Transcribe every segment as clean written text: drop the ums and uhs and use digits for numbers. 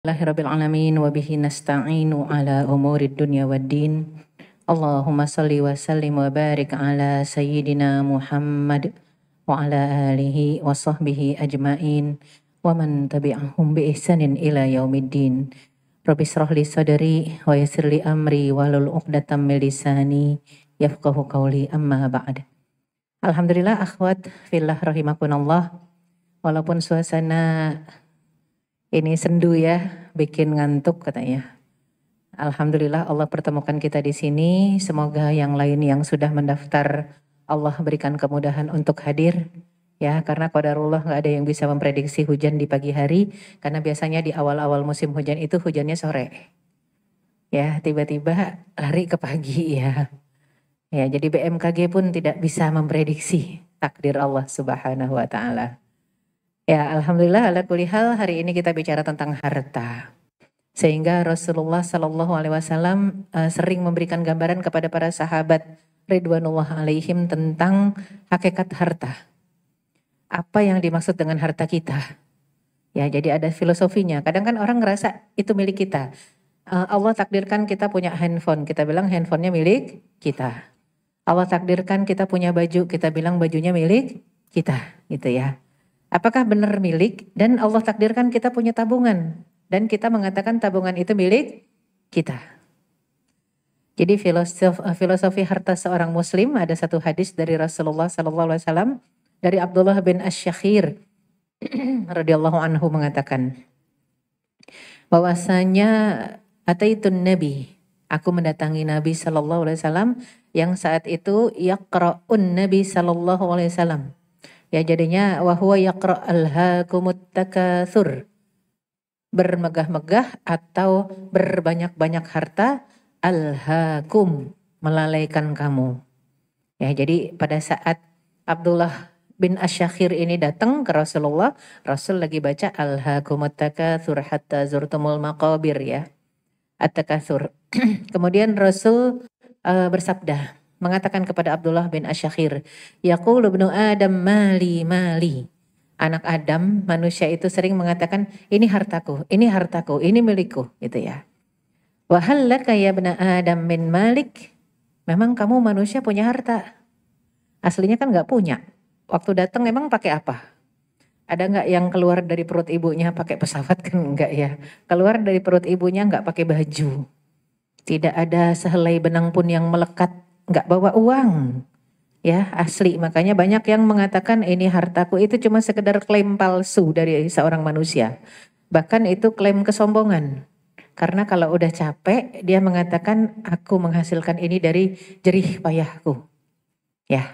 Alhamdulillahirrabbilalamin wa bihi nasta'inu ala umurid dunya waddin. Allahumma salli wa sallim wa barik ala sayyidina Muhammad wa ala alihi wa sahbihi ajmain wa man tabi'ahum bi ihsanin ila yaumiddin. Rabbi shrah li sadri wa yassir li amri wahlul 'uqdatam min lisani yafqahu qawli, amma ba'd. Alhamdulillah akhwat fillah rahimakumullah, walaupun suasana ini sendu ya, bikin ngantuk katanya. Alhamdulillah Allah pertemukan kita di sini. Semoga yang lain yang sudah mendaftar Allah berikan kemudahan untuk hadir. Ya, karena qadarullah nggak ada yang bisa memprediksi hujan di pagi hari. Karena biasanya di awal-awal musim hujan itu hujannya sore. Ya, tiba-tiba lari ke pagi ya. Ya, jadi BMKG pun tidak bisa memprediksi takdir Allah Subhanahu wa Ta'ala. Ya, alhamdulillah ala kulli hal hari ini kita bicara tentang harta. Sehingga Rasulullah Shallallahu alaihi wasallam sering memberikan gambaran kepada para sahabat ridwanullah alaihim tentang hakikat harta. Apa yang dimaksud dengan harta kita? Ya, jadi ada filosofinya. Kadang kan orang ngerasa itu milik kita. Allah takdirkan kita punya handphone, kita bilang handphonenya milik kita. Allah takdirkan kita punya baju, kita bilang bajunya milik kita, gitu ya. Apakah benar milik? Dan Allah takdirkan kita punya tabungan dan kita mengatakan tabungan itu milik kita. Jadi filosofi harta seorang muslim, ada satu hadis dari Rasulullah SAW dari Abdullah bin Asy-Syakhir radhiyallahu anhu mengatakan bahwasanya ataitun nabi, aku mendatangi Nabi SAW yang saat itu yaqra'un Nabi SAW. Ya, jadinya wa huwa yaqra' alhaakumut takatsur, bermegah-megah atau berbanyak-banyak harta, alhaakum, melalaikan kamu. Ya, jadi pada saat Abdullah bin Asy-Syakhir ini datang ke Rasulullah, Rasul lagi baca alhaakumut takatsur hatta zurtumul maqabir ya. At-takatsur. Kemudian Rasul bersabda, mengatakan kepada Abdullah bin Asy-Syakhir, yaqulu ibnu Adam mali mali. Anak Adam, manusia itu sering mengatakan, ini hartaku, ini milikku, gitu ya. Wa hal laka ya ibnu Adam min malik? Memang kamu manusia punya harta. Aslinya kan nggak punya. Waktu datang emang pakai apa? Ada nggak yang keluar dari perut ibunya pakai pesawat? Kan enggak ya. Keluar dari perut ibunya nggak pakai baju. Tidak ada sehelai benang pun yang melekat, nggak bawa uang, ya asli. Makanya banyak yang mengatakan ini hartaku, itu cuma sekedar klaim palsu dari seorang manusia. Bahkan itu klaim kesombongan. Karena kalau udah capek, dia mengatakan aku menghasilkan ini dari jerih payahku. Ya.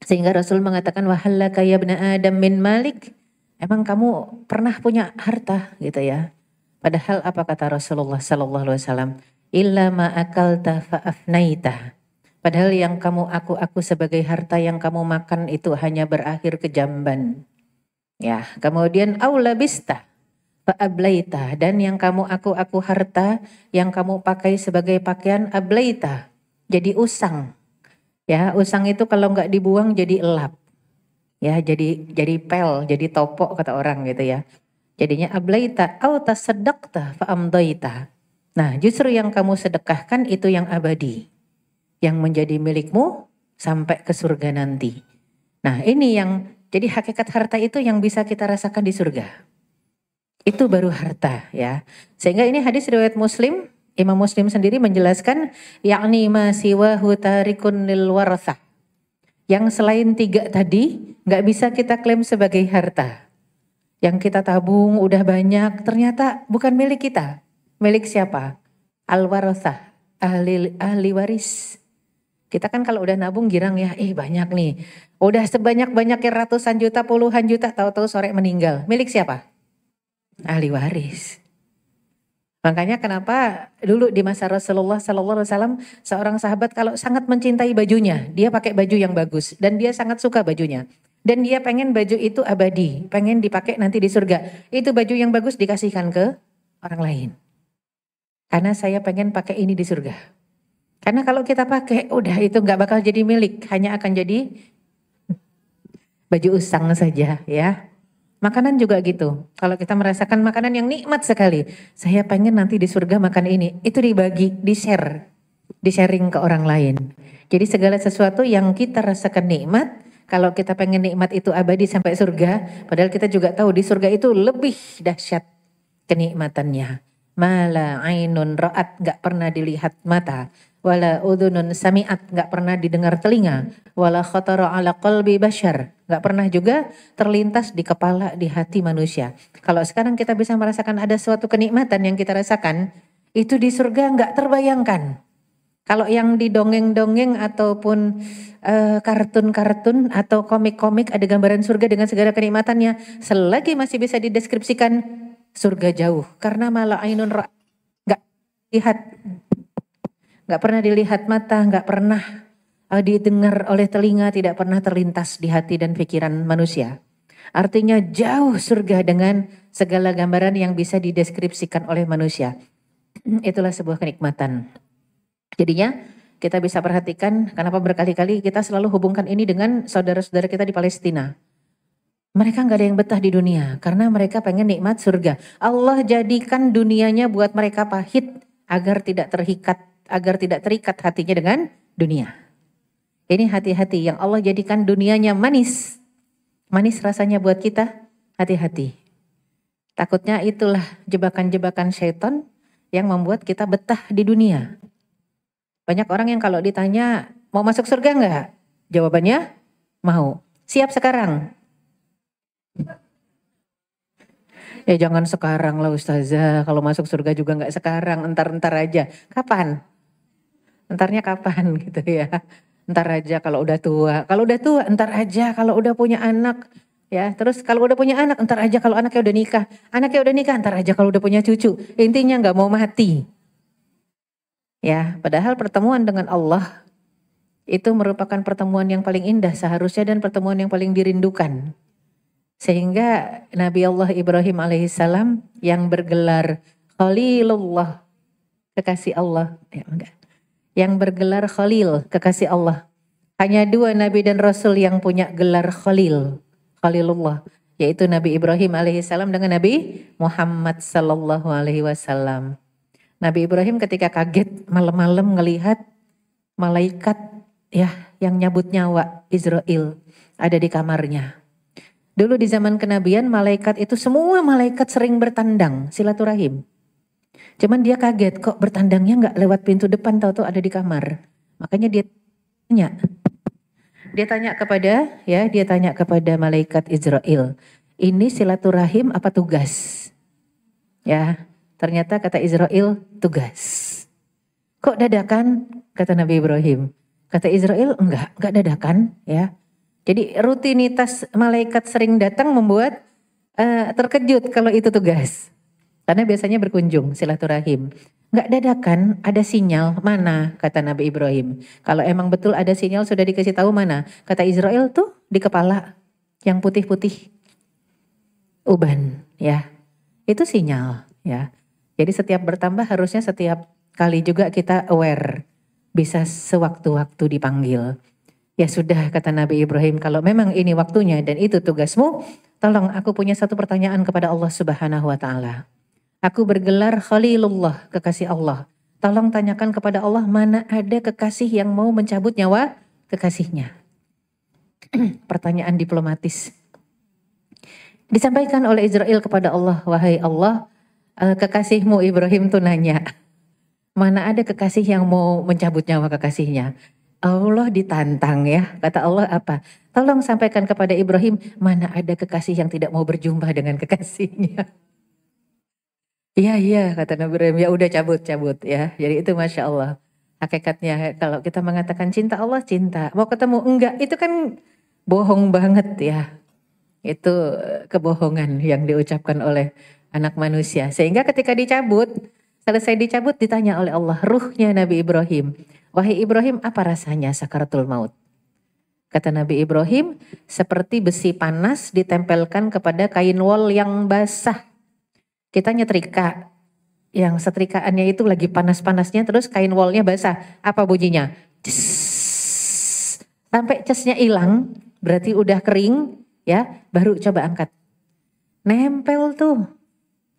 Sehingga Rasul mengatakan wahallaka ya ibna Adam min malik. Emang kamu pernah punya harta gitu ya. Padahal apa kata Rasulullah sallallahu alaihi wasallam? Illa ma akalta fa'afnaita. Padahal yang kamu aku sebagai harta yang kamu makan itu hanya berakhir ke jamban. Ya, kemudian aulabista fa'ablaita, dan yang kamu aku harta yang kamu pakai sebagai pakaian ablaita, jadi usang. Ya, usang itu kalau nggak dibuang jadi elap. Ya, jadi pel, jadi topok kata orang gitu ya. Jadinya ablaita au tasaddaqta fa'amdaita. Nah, justru yang kamu sedekahkan itu yang abadi, yang menjadi milikmu sampai ke surga nanti. Nah, ini yang jadi hakikat harta itu yang bisa kita rasakan di surga. Itu baru harta ya. Sehingga ini hadis riwayat Muslim, Imam Muslim sendiri menjelaskan yakni ma siwahu tarikun lil warathah. Yang selain 3 tadi nggak bisa kita klaim sebagai harta. Yang kita tabung udah banyak ternyata bukan milik kita. Milik siapa? Al-warathah, ahli waris. Kita kan kalau udah nabung girang ya, banyak nih. Udah sebanyak-banyaknya ratusan juta, puluhan juta, tahu-tahu sore meninggal. Milik siapa? Ahli waris. Makanya kenapa dulu di masa Rasulullah SAW, seorang sahabat kalau sangat mencintai bajunya, dia pakai baju yang bagus dan dia sangat suka bajunya. Dan dia pengen baju itu abadi, pengen dipakai nanti di surga. Itu baju yang bagus dikasihkan ke orang lain. Karena saya pengen pakai ini di surga. Karena kalau kita pakai, udah itu nggak bakal jadi milik, hanya akan jadi baju usang saja ya. Makanan juga gitu. Kalau kita merasakan makanan yang nikmat sekali, saya pengen nanti di surga makan ini, itu dibagi, di-share, di-sharing ke orang lain. Jadi segala sesuatu yang kita rasakan nikmat, kalau kita pengen nikmat itu abadi sampai surga, padahal kita juga tahu di surga itu lebih dahsyat kenikmatannya. Mala ainun ra'at, gak pernah dilihat mata. Wala udhunun sami'at, gak pernah didengar telinga. Wala khatara ala qalbi bashar, gak pernah juga terlintas di kepala, di hati manusia. Kalau sekarang kita bisa merasakan ada suatu kenikmatan yang kita rasakan, itu di surga gak terbayangkan. Kalau yang di dongeng-dongeng ataupun kartun-kartun atau komik-komik ada gambaran surga dengan segala kenikmatannya, selagi masih bisa dideskripsikan, surga jauh. Karena malah ainun gak lihat, gak pernah dilihat mata, gak pernah didengar oleh telinga, tidak pernah terlintas di hati dan pikiran manusia. Artinya jauh surga dengan segala gambaran yang bisa dideskripsikan oleh manusia. Itulah sebuah kenikmatan. Jadinya kita bisa perhatikan kenapa berkali-kali kita selalu hubungkan ini dengan saudara-saudara kita di Palestina. Mereka nggak ada yang betah di dunia karena mereka pengen nikmat surga. Allah jadikan dunianya buat mereka pahit agar tidak terikat hatinya dengan dunia. Ini hati-hati yang Allah jadikan dunianya manis. Manis rasanya buat kita, hati-hati. Takutnya itulah jebakan-jebakan syaitan yang membuat kita betah di dunia. Banyak orang yang kalau ditanya mau masuk surga enggak? Jawabannya mau. Siap sekarang. Ya jangan sekarang lah Ustazah, kalau masuk surga juga enggak sekarang, entar-entar aja. Kapan? Entarnya kapan gitu ya. Entar aja kalau udah tua. Kalau udah tua entar aja, kalau udah punya anak ya. Terus kalau udah punya anak entar aja, kalau anaknya udah nikah. Anaknya udah nikah entar aja kalau udah punya cucu. Intinya enggak mau mati. Ya, padahal pertemuan dengan Allah itu merupakan pertemuan yang paling indah seharusnya dan pertemuan yang paling dirindukan. Sehingga Nabi Allah Ibrahim alaihissalam yang bergelar Khalilullah, kekasih Allah, yang bergelar Khalil, kekasih Allah. Hanya 2 Nabi dan Rasul yang punya gelar Khalil, Khalilullah, yaitu Nabi Ibrahim alaihissalam dengan Nabi Muhammad sallallahu alaihi wasallam. Nabi Ibrahim ketika kaget malam-malam ngelihat malaikat ya yang nyabut nyawa Israel ada di kamarnya. Dulu di zaman kenabian malaikat itu semua malaikat sering bertandang silaturahim. Cuman dia kaget kok bertandangnya nggak lewat pintu depan, tahu-tahu ada di kamar. Makanya dia tanya kepada malaikat Israel, ini silaturahim apa tugas? Ya. Ternyata kata Israel, tugas. Kok dadakan? Kata Nabi Ibrahim. Kata Israel, enggak dadakan ya. Jadi rutinitas malaikat sering datang membuat terkejut kalau itu tugas. Karena biasanya berkunjung silaturahim. Enggak dadakan, ada sinyal mana? Kata Nabi Ibrahim. Kalau emang betul ada sinyal sudah dikasih tahu mana? Kata Israel tuh di kepala yang putih-putih. Uban ya. Itu sinyal ya. Jadi setiap bertambah harusnya setiap kali juga kita aware. Bisa sewaktu-waktu dipanggil. Ya sudah kata Nabi Ibrahim, kalau memang ini waktunya dan itu tugasmu, tolong aku punya satu pertanyaan kepada Allah Subhanahu wa taala. Aku bergelar Khalilullah, kekasih Allah. Tolong tanyakan kepada Allah mana ada kekasih yang mau mencabut nyawa kekasihnya. Pertanyaan diplomatis. Disampaikan oleh Israel kepada Allah, wahai Allah, kekasihmu Ibrahim tuh nanya, mana ada kekasih yang mau mencabut nyawa kekasihnya? Allah ditantang ya, kata Allah apa? Tolong sampaikan kepada Ibrahim, mana ada kekasih yang tidak mau berjumpa dengan kekasihnya? Iya kata Nabi Ibrahim, ya udah cabut ya. Jadi itu Masya Allah. Hakikatnya kalau kita mengatakan cinta Allah, cinta. Mau ketemu enggak, itu kan bohong banget ya. Itu kebohongan yang diucapkan oleh anak manusia. Sehingga ketika selesai dicabut ditanya oleh Allah, ruhnya Nabi Ibrahim. Wahai Ibrahim, apa rasanya sakaratul maut? Kata Nabi Ibrahim, seperti besi panas ditempelkan kepada kain wol yang basah. Kita nyetrika, yang setrikaannya itu lagi panas-panasnya terus kain wolnya basah. Apa bunyinya? Sampai cesnya hilang, berarti udah kering ya, baru coba angkat. nempel tuh,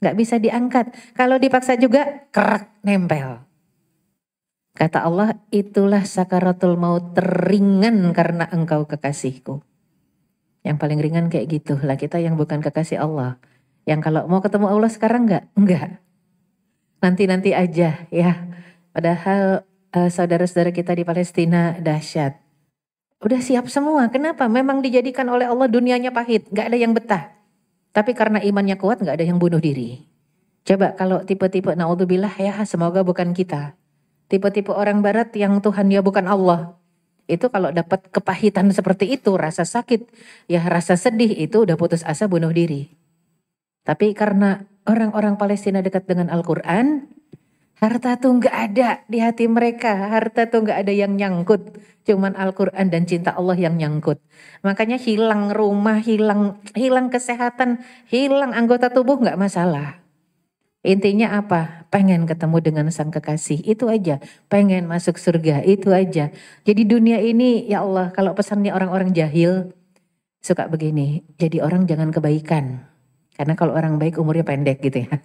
gak bisa diangkat. Kalau dipaksa juga kerak nempel. Kata Allah, itulah sakaratul maut teringan karena engkau kekasihku. Yang paling ringan kayak gitu lah, kita yang bukan kekasih Allah. Yang kalau mau ketemu Allah sekarang enggak. Nanti-nanti aja ya. Padahal saudara-saudara kita di Palestina dahsyat. Udah siap semua, kenapa? Memang dijadikan oleh Allah dunianya pahit, gak ada yang betah. Tapi karena imannya kuat gak ada yang bunuh diri. Coba kalau tipe-tipe naudzubillah ya, semoga bukan kita. Tipe-tipe orang barat yang Tuhan ya bukan Allah. Itu kalau dapat kepahitan seperti itu, rasa sakit, ya rasa sedih itu udah putus asa bunuh diri. Tapi karena orang-orang Palestina dekat dengan Al-Quran, harta tuh gak ada di hati mereka, harta tuh gak ada yang nyangkut. Cuman Al-Quran dan cinta Allah yang nyangkut. Makanya hilang rumah, hilang kesehatan, hilang anggota tubuh gak masalah. Intinya apa? Pengen ketemu dengan sang kekasih, itu aja. Pengen masuk surga, itu aja. Jadi dunia ini, ya Allah, kalau pesannya orang-orang jahil, suka begini, jadi orang jangan kebaikan. Karena kalau orang baik umurnya pendek gitu ya.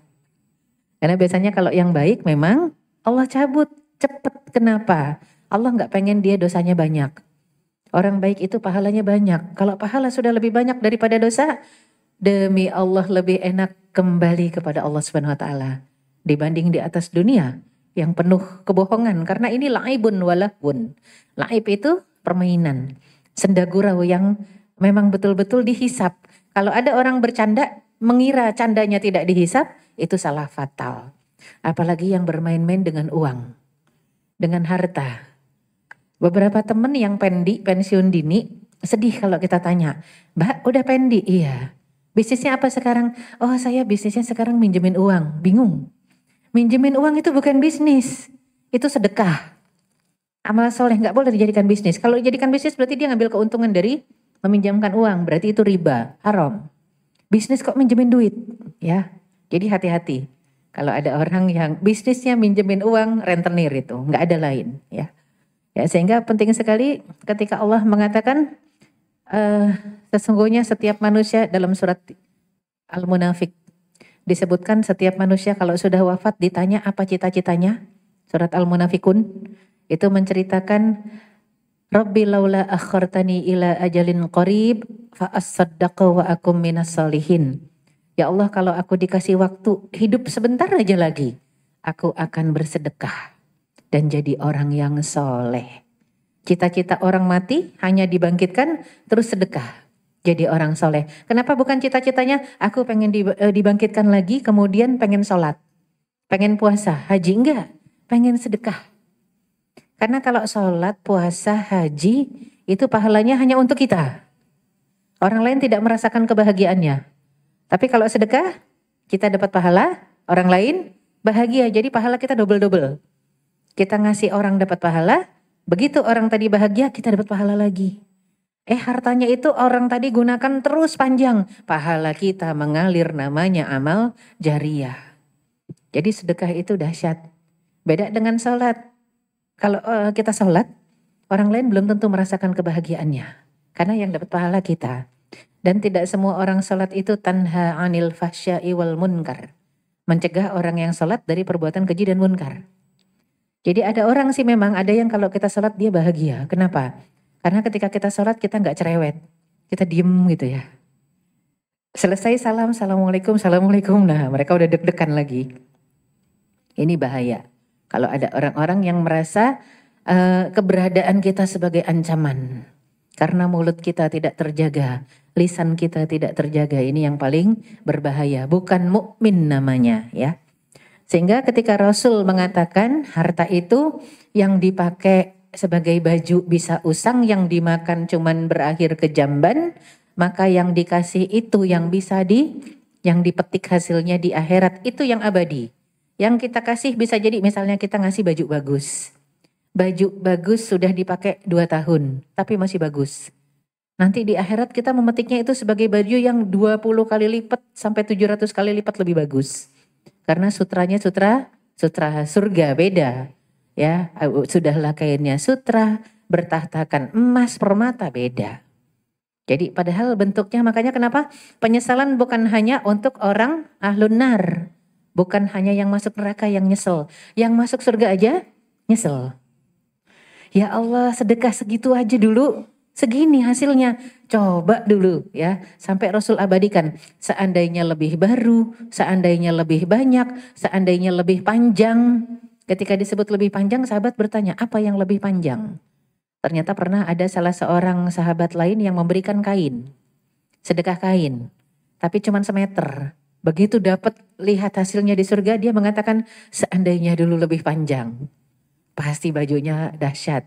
Karena biasanya kalau yang baik memang Allah cabut cepet. Kenapa? Allah gak pengen dia dosanya banyak. Orang baik itu pahalanya banyak. Kalau pahala sudah lebih banyak daripada dosa, demi Allah lebih enak kembali kepada Allah Subhanahu wa taala dibanding di atas dunia yang penuh kebohongan, karena ini laibun walahun. Laib itu permainan, senda gurau yang memang betul-betul dihisap. Kalau ada orang bercanda mengira candanya tidak dihisap, itu salah fatal. Apalagi yang bermain-main dengan uang, dengan harta. Beberapa teman yang pensiun dini sedih kalau kita tanya, "Mbak, udah pendi?" "Iya." "Bisnisnya apa sekarang?" "Oh, saya bisnisnya sekarang minjemin uang." Bingung. Minjemin uang itu bukan bisnis, itu sedekah. Amal soleh gak boleh dijadikan bisnis. Kalau dijadikan bisnis berarti dia ngambil keuntungan dari meminjamkan uang, berarti itu riba, haram. Bisnis kok minjemin duit, ya. Jadi hati-hati. Kalau ada orang yang bisnisnya minjemin uang, rentenir itu, gak ada lain, ya. Ya, sehingga penting sekali ketika Allah mengatakan sesungguhnya setiap manusia, dalam surat Al-Munafik disebutkan setiap manusia kalau sudah wafat ditanya apa cita-citanya. Surat Al-Munafikun itu menceritakan, Rabbi laula akhartani ila ajalin qarib fa as-saddaqa wa akum minas salihin. Ya Allah, kalau aku dikasih waktu hidup sebentar aja lagi, aku akan bersedekah dan jadi orang yang soleh. Cita-cita orang mati hanya dibangkitkan terus sedekah, jadi orang soleh. Kenapa bukan cita-citanya aku pengen dibangkitkan lagi kemudian pengen sholat, pengen puasa, haji? Enggak, pengen sedekah. Karena kalau sholat, puasa, haji itu pahalanya hanya untuk kita. Orang lain tidak merasakan kebahagiaannya. Tapi kalau sedekah, kita dapat pahala, orang lain bahagia, jadi pahala kita double-double. Kita ngasih orang dapat pahala, begitu orang tadi bahagia, kita dapat pahala lagi. Hartanya itu orang tadi gunakan terus panjang, pahala kita mengalir, namanya amal jariyah. Jadi sedekah itu dahsyat. Beda dengan sholat. Kalau kita sholat, orang lain belum tentu merasakan kebahagiaannya. Karena yang dapat pahala kita. Dan tidak semua orang sholat itu tanha anil fahsya'i wal munkar. Mencegah orang yang sholat dari perbuatan keji dan munkar. Jadi ada orang sih memang, ada yang kalau kita sholat dia bahagia. Kenapa? Karena ketika kita sholat kita gak cerewet. Kita diem gitu ya. Selesai salam, assalamualaikum, assalamualaikum. Nah, mereka udah deg-degan lagi. Ini bahaya. Kalau ada orang-orang yang merasa keberadaan kita sebagai ancaman. Karena mulut kita tidak terjaga, lisan kita tidak terjaga, ini yang paling berbahaya. Bukan mukmin namanya, ya. Sehingga ketika Rasul mengatakan harta itu yang dipakai sebagai baju bisa usang, yang dimakan cuman berakhir ke jamban, maka yang dikasih itu yang bisa yang dipetik hasilnya di akhirat itu yang abadi. Yang kita kasih bisa jadi misalnya kita ngasih baju bagus. Baju bagus sudah dipakai 2 tahun, tapi masih bagus. Nanti di akhirat kita memetiknya itu sebagai baju yang 20 kali lipat sampai 700 kali lipat lebih bagus. Karena sutranya sutra surga, beda. Ya, sudahlah kainnya sutra, bertahtakan emas permata, beda. Jadi padahal bentuknya, makanya kenapa penyesalan bukan hanya untuk orang ahlun nar. Bukan hanya yang masuk neraka yang nyesel. Yang masuk surga aja nyesel. Ya Allah, sedekah segitu aja dulu, segini hasilnya. Coba dulu ya, sampai Rasul abadikan. Seandainya lebih baru, seandainya lebih banyak, seandainya lebih panjang. Ketika disebut lebih panjang, sahabat bertanya, apa yang lebih panjang? Ternyata pernah ada salah seorang sahabat lain yang memberikan kain, sedekah kain, tapi cuma semeter. Begitu dapat lihat hasilnya di surga, dia mengatakan, seandainya dulu lebih panjang. Pasti bajunya dahsyat.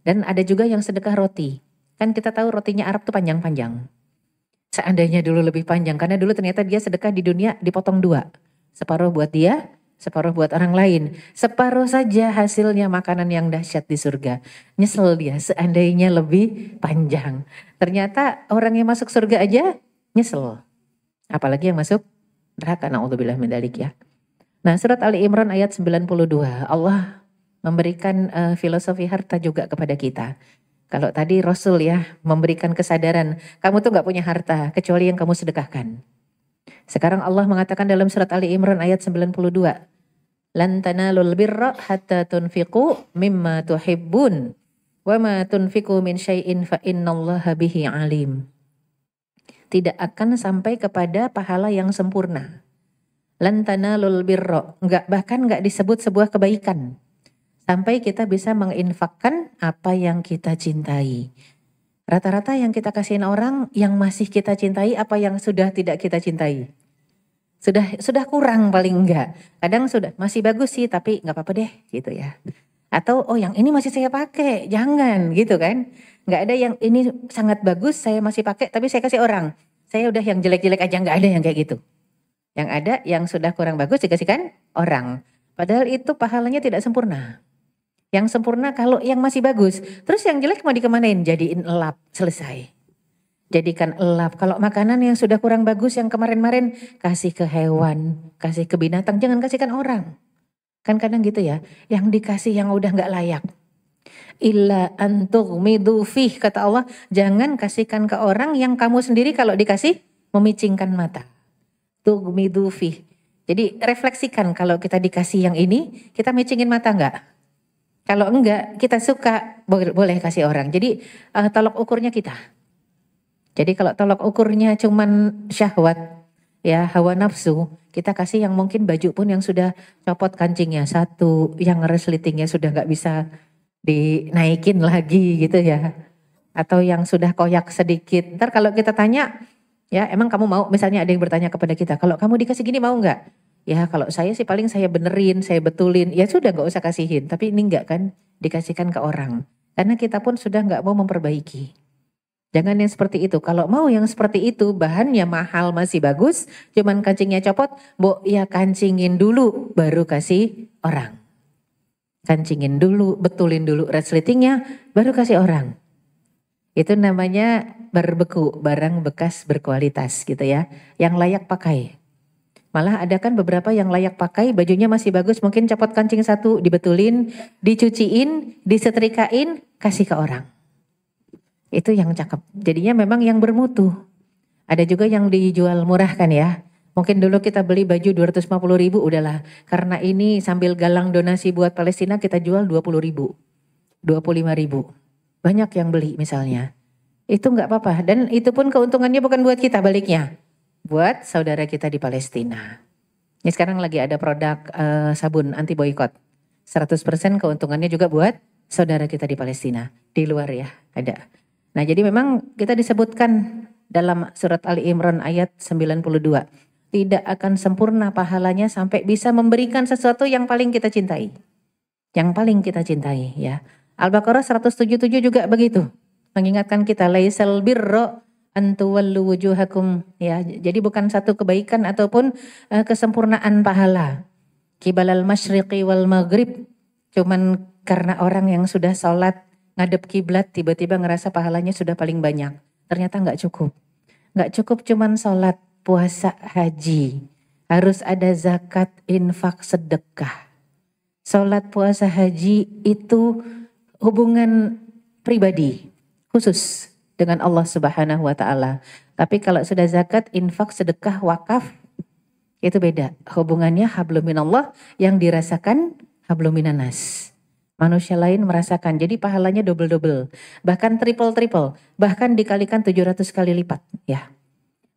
Dan ada juga yang sedekah roti. Kan kita tahu rotinya Arab tuh panjang-panjang. Seandainya dulu lebih panjang. Karena dulu ternyata dia sedekah di dunia dipotong dua. Separuh buat dia, separuh buat orang lain. Separuh saja hasilnya makanan yang dahsyat di surga. Nyesel dia seandainya lebih panjang. Ternyata orang yang masuk surga aja nyesel. Apalagi yang masuk neraka. Na'udzubillah min dzalik ya. Nah, surat Ali Imran ayat 92. Allah memberikan filosofi harta juga kepada kita. Kalau tadi Rasul ya memberikan kesadaran, kamu tuh gak punya harta kecuali yang kamu sedekahkan. Sekarang Allah mengatakan dalam surat Ali Imran ayat 92. Lan tanalul birra hatta tunfiqu mimma tuhibbun wa ma tunfiqu min syai'in fa innallaha bihi alim. Tidak akan sampai kepada pahala yang sempurna. Lan tanalul birra, bahkan gak disebut sebuah kebaikan. Sampai kita bisa menginfakkan apa yang kita cintai. Rata-rata yang kita kasihin orang yang masih kita cintai apa yang sudah tidak kita cintai. Sudah kurang paling enggak. Kadang sudah masih bagus sih tapi nggak apa-apa deh gitu ya. Atau oh yang ini masih saya pakai, jangan gitu kan. Nggak ada yang ini sangat bagus saya masih pakai tapi saya kasih orang. Saya udah yang jelek-jelek aja, nggak ada yang kayak gitu. Yang ada yang sudah kurang bagus dikasihkan orang. Padahal itu pahalanya tidak sempurna. Yang sempurna kalau yang masih bagus. Terus yang jelek mau dikemanain? Jadiin elap, selesai. Jadikan elap. Kalau makanan yang sudah kurang bagus yang kemarin-marin, kasih ke hewan, kasih ke binatang, jangan kasihkan orang. Kan kadang gitu ya, yang dikasih yang udah gak layak. Illa antughmidu fih, kata Allah, jangan kasihkan ke orang yang kamu sendiri kalau dikasih memicingkan mata. Tughmidu fih. Jadi refleksikan kalau kita dikasih yang ini, kita micingin mata enggak? Kalau enggak, kita suka, boleh kasih orang. Jadi tolok ukurnya kita. Jadi kalau tolok ukurnya cuman syahwat, ya hawa nafsu, kita kasih yang mungkin baju pun yang sudah copot kancingnya satu, yang resletingnya sudah nggak bisa dinaikin lagi gitu ya. Atau yang sudah koyak sedikit. Ntar kalau kita tanya, ya emang kamu mau, misalnya ada yang bertanya kepada kita, kalau kamu dikasih gini mau nggak? Ya kalau saya sih paling saya benerin, saya betulin, ya sudah gak usah kasihin. Tapi ini enggak kan dikasihkan ke orang. Karena kita pun sudah gak mau memperbaiki. Jangan yang seperti itu. Kalau mau yang seperti itu, bahannya mahal masih bagus, cuman kancingnya copot, ya kancingin dulu baru kasih orang. Kancingin dulu, betulin dulu resletingnya, baru kasih orang. Itu namanya berbeku, barang bekas berkualitas gitu ya, yang layak pakai. Malah ada kan beberapa yang layak pakai, bajunya masih bagus, mungkin copot kancing satu, dibetulin, dicuciin, disetrikain, kasih ke orang. Itu yang cakep. Jadinya memang yang bermutu. Ada juga yang dijual murah kan ya. Mungkin dulu kita beli baju 250.000, udahlah. Karena ini sambil galang donasi buat Palestina kita jual 20.000, 25.000. Banyak yang beli misalnya. Itu nggak apa-apa. Dan itu pun keuntungannya bukan buat kita baliknya. Buat saudara kita di Palestina. Ini sekarang lagi ada produk sabun anti boykot. 100% keuntungannya juga buat saudara kita di Palestina. Di luar ya ada. Nah jadi memang kita disebutkan dalam surat Ali Imran ayat 92. Tidak akan sempurna pahalanya sampai bisa memberikan sesuatu yang paling kita cintai. Yang paling kita cintai ya. Al-Baqarah 177 juga begitu. Mengingatkan kita laisal birra antuwallu wujuhakum ya. Jadi bukan satu kebaikan ataupun kesempurnaan pahala. Kibalal masyriqi wal maghrib. Cuman karena orang yang sudah sholat ngadep kiblat tiba-tiba ngerasa pahalanya sudah paling banyak. Ternyata nggak cukup. Nggak cukup cuman sholat, puasa, haji. Harus ada zakat, infak, sedekah. Sholat, puasa, haji itu hubungan pribadi khusus. dengan Allah Subhanahu wa taala. Tapi kalau sudah zakat, infak, sedekah, wakaf itu beda. Hubungannya hablum minallah yang dirasakan hablum minannas. Manusia lain merasakan. Jadi pahalanya double-double. Bahkan triple-triple. Bahkan dikalikan 700 kali lipat. Ya.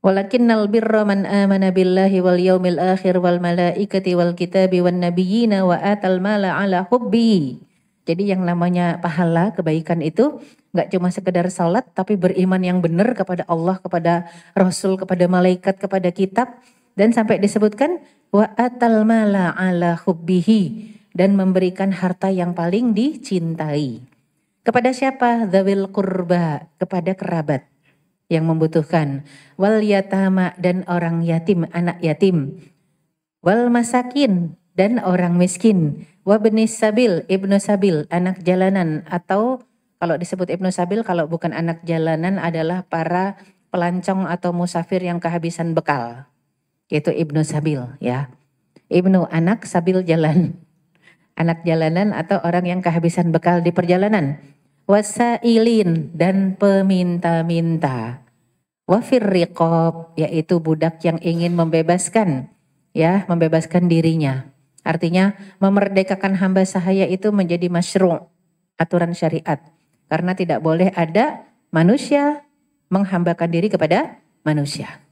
Walakinnal birra man amana billahi wal yaumil akhir wal malaikati wal kitabi wan nabiyyina wa atal mala ala hubbi. Jadi yang namanya pahala, kebaikan itu nggak cuma sekedar salat, tapi beriman yang benar kepada Allah, kepada Rasul, kepada malaikat, kepada kitab. Dan sampai disebutkan wa atal mala ala hubbihi, dan memberikan harta yang paling dicintai. Kepada siapa? Dzawil qurba, kepada kerabat yang membutuhkan. Wal yatama, dan orang yatim, anak yatim. Wal masakin, dan orang miskin. Wabnis sabil, ibnu sabil, anak jalanan. Atau kalau disebut ibnu sabil, kalau bukan anak jalanan adalah para pelancong atau musafir yang kehabisan bekal. Yaitu ibnu sabil, ya. Ibnu, anak, sabil, jalan. Anak jalanan atau orang yang kehabisan bekal di perjalanan. Wasailin, dan peminta-minta. Wafir riqab, yaitu budak yang ingin membebaskan, ya, membebaskan dirinya. Artinya memerdekakan hamba sahaya itu menjadi masyru', aturan syariat. Karena tidak boleh ada manusia menghambakan diri kepada manusia.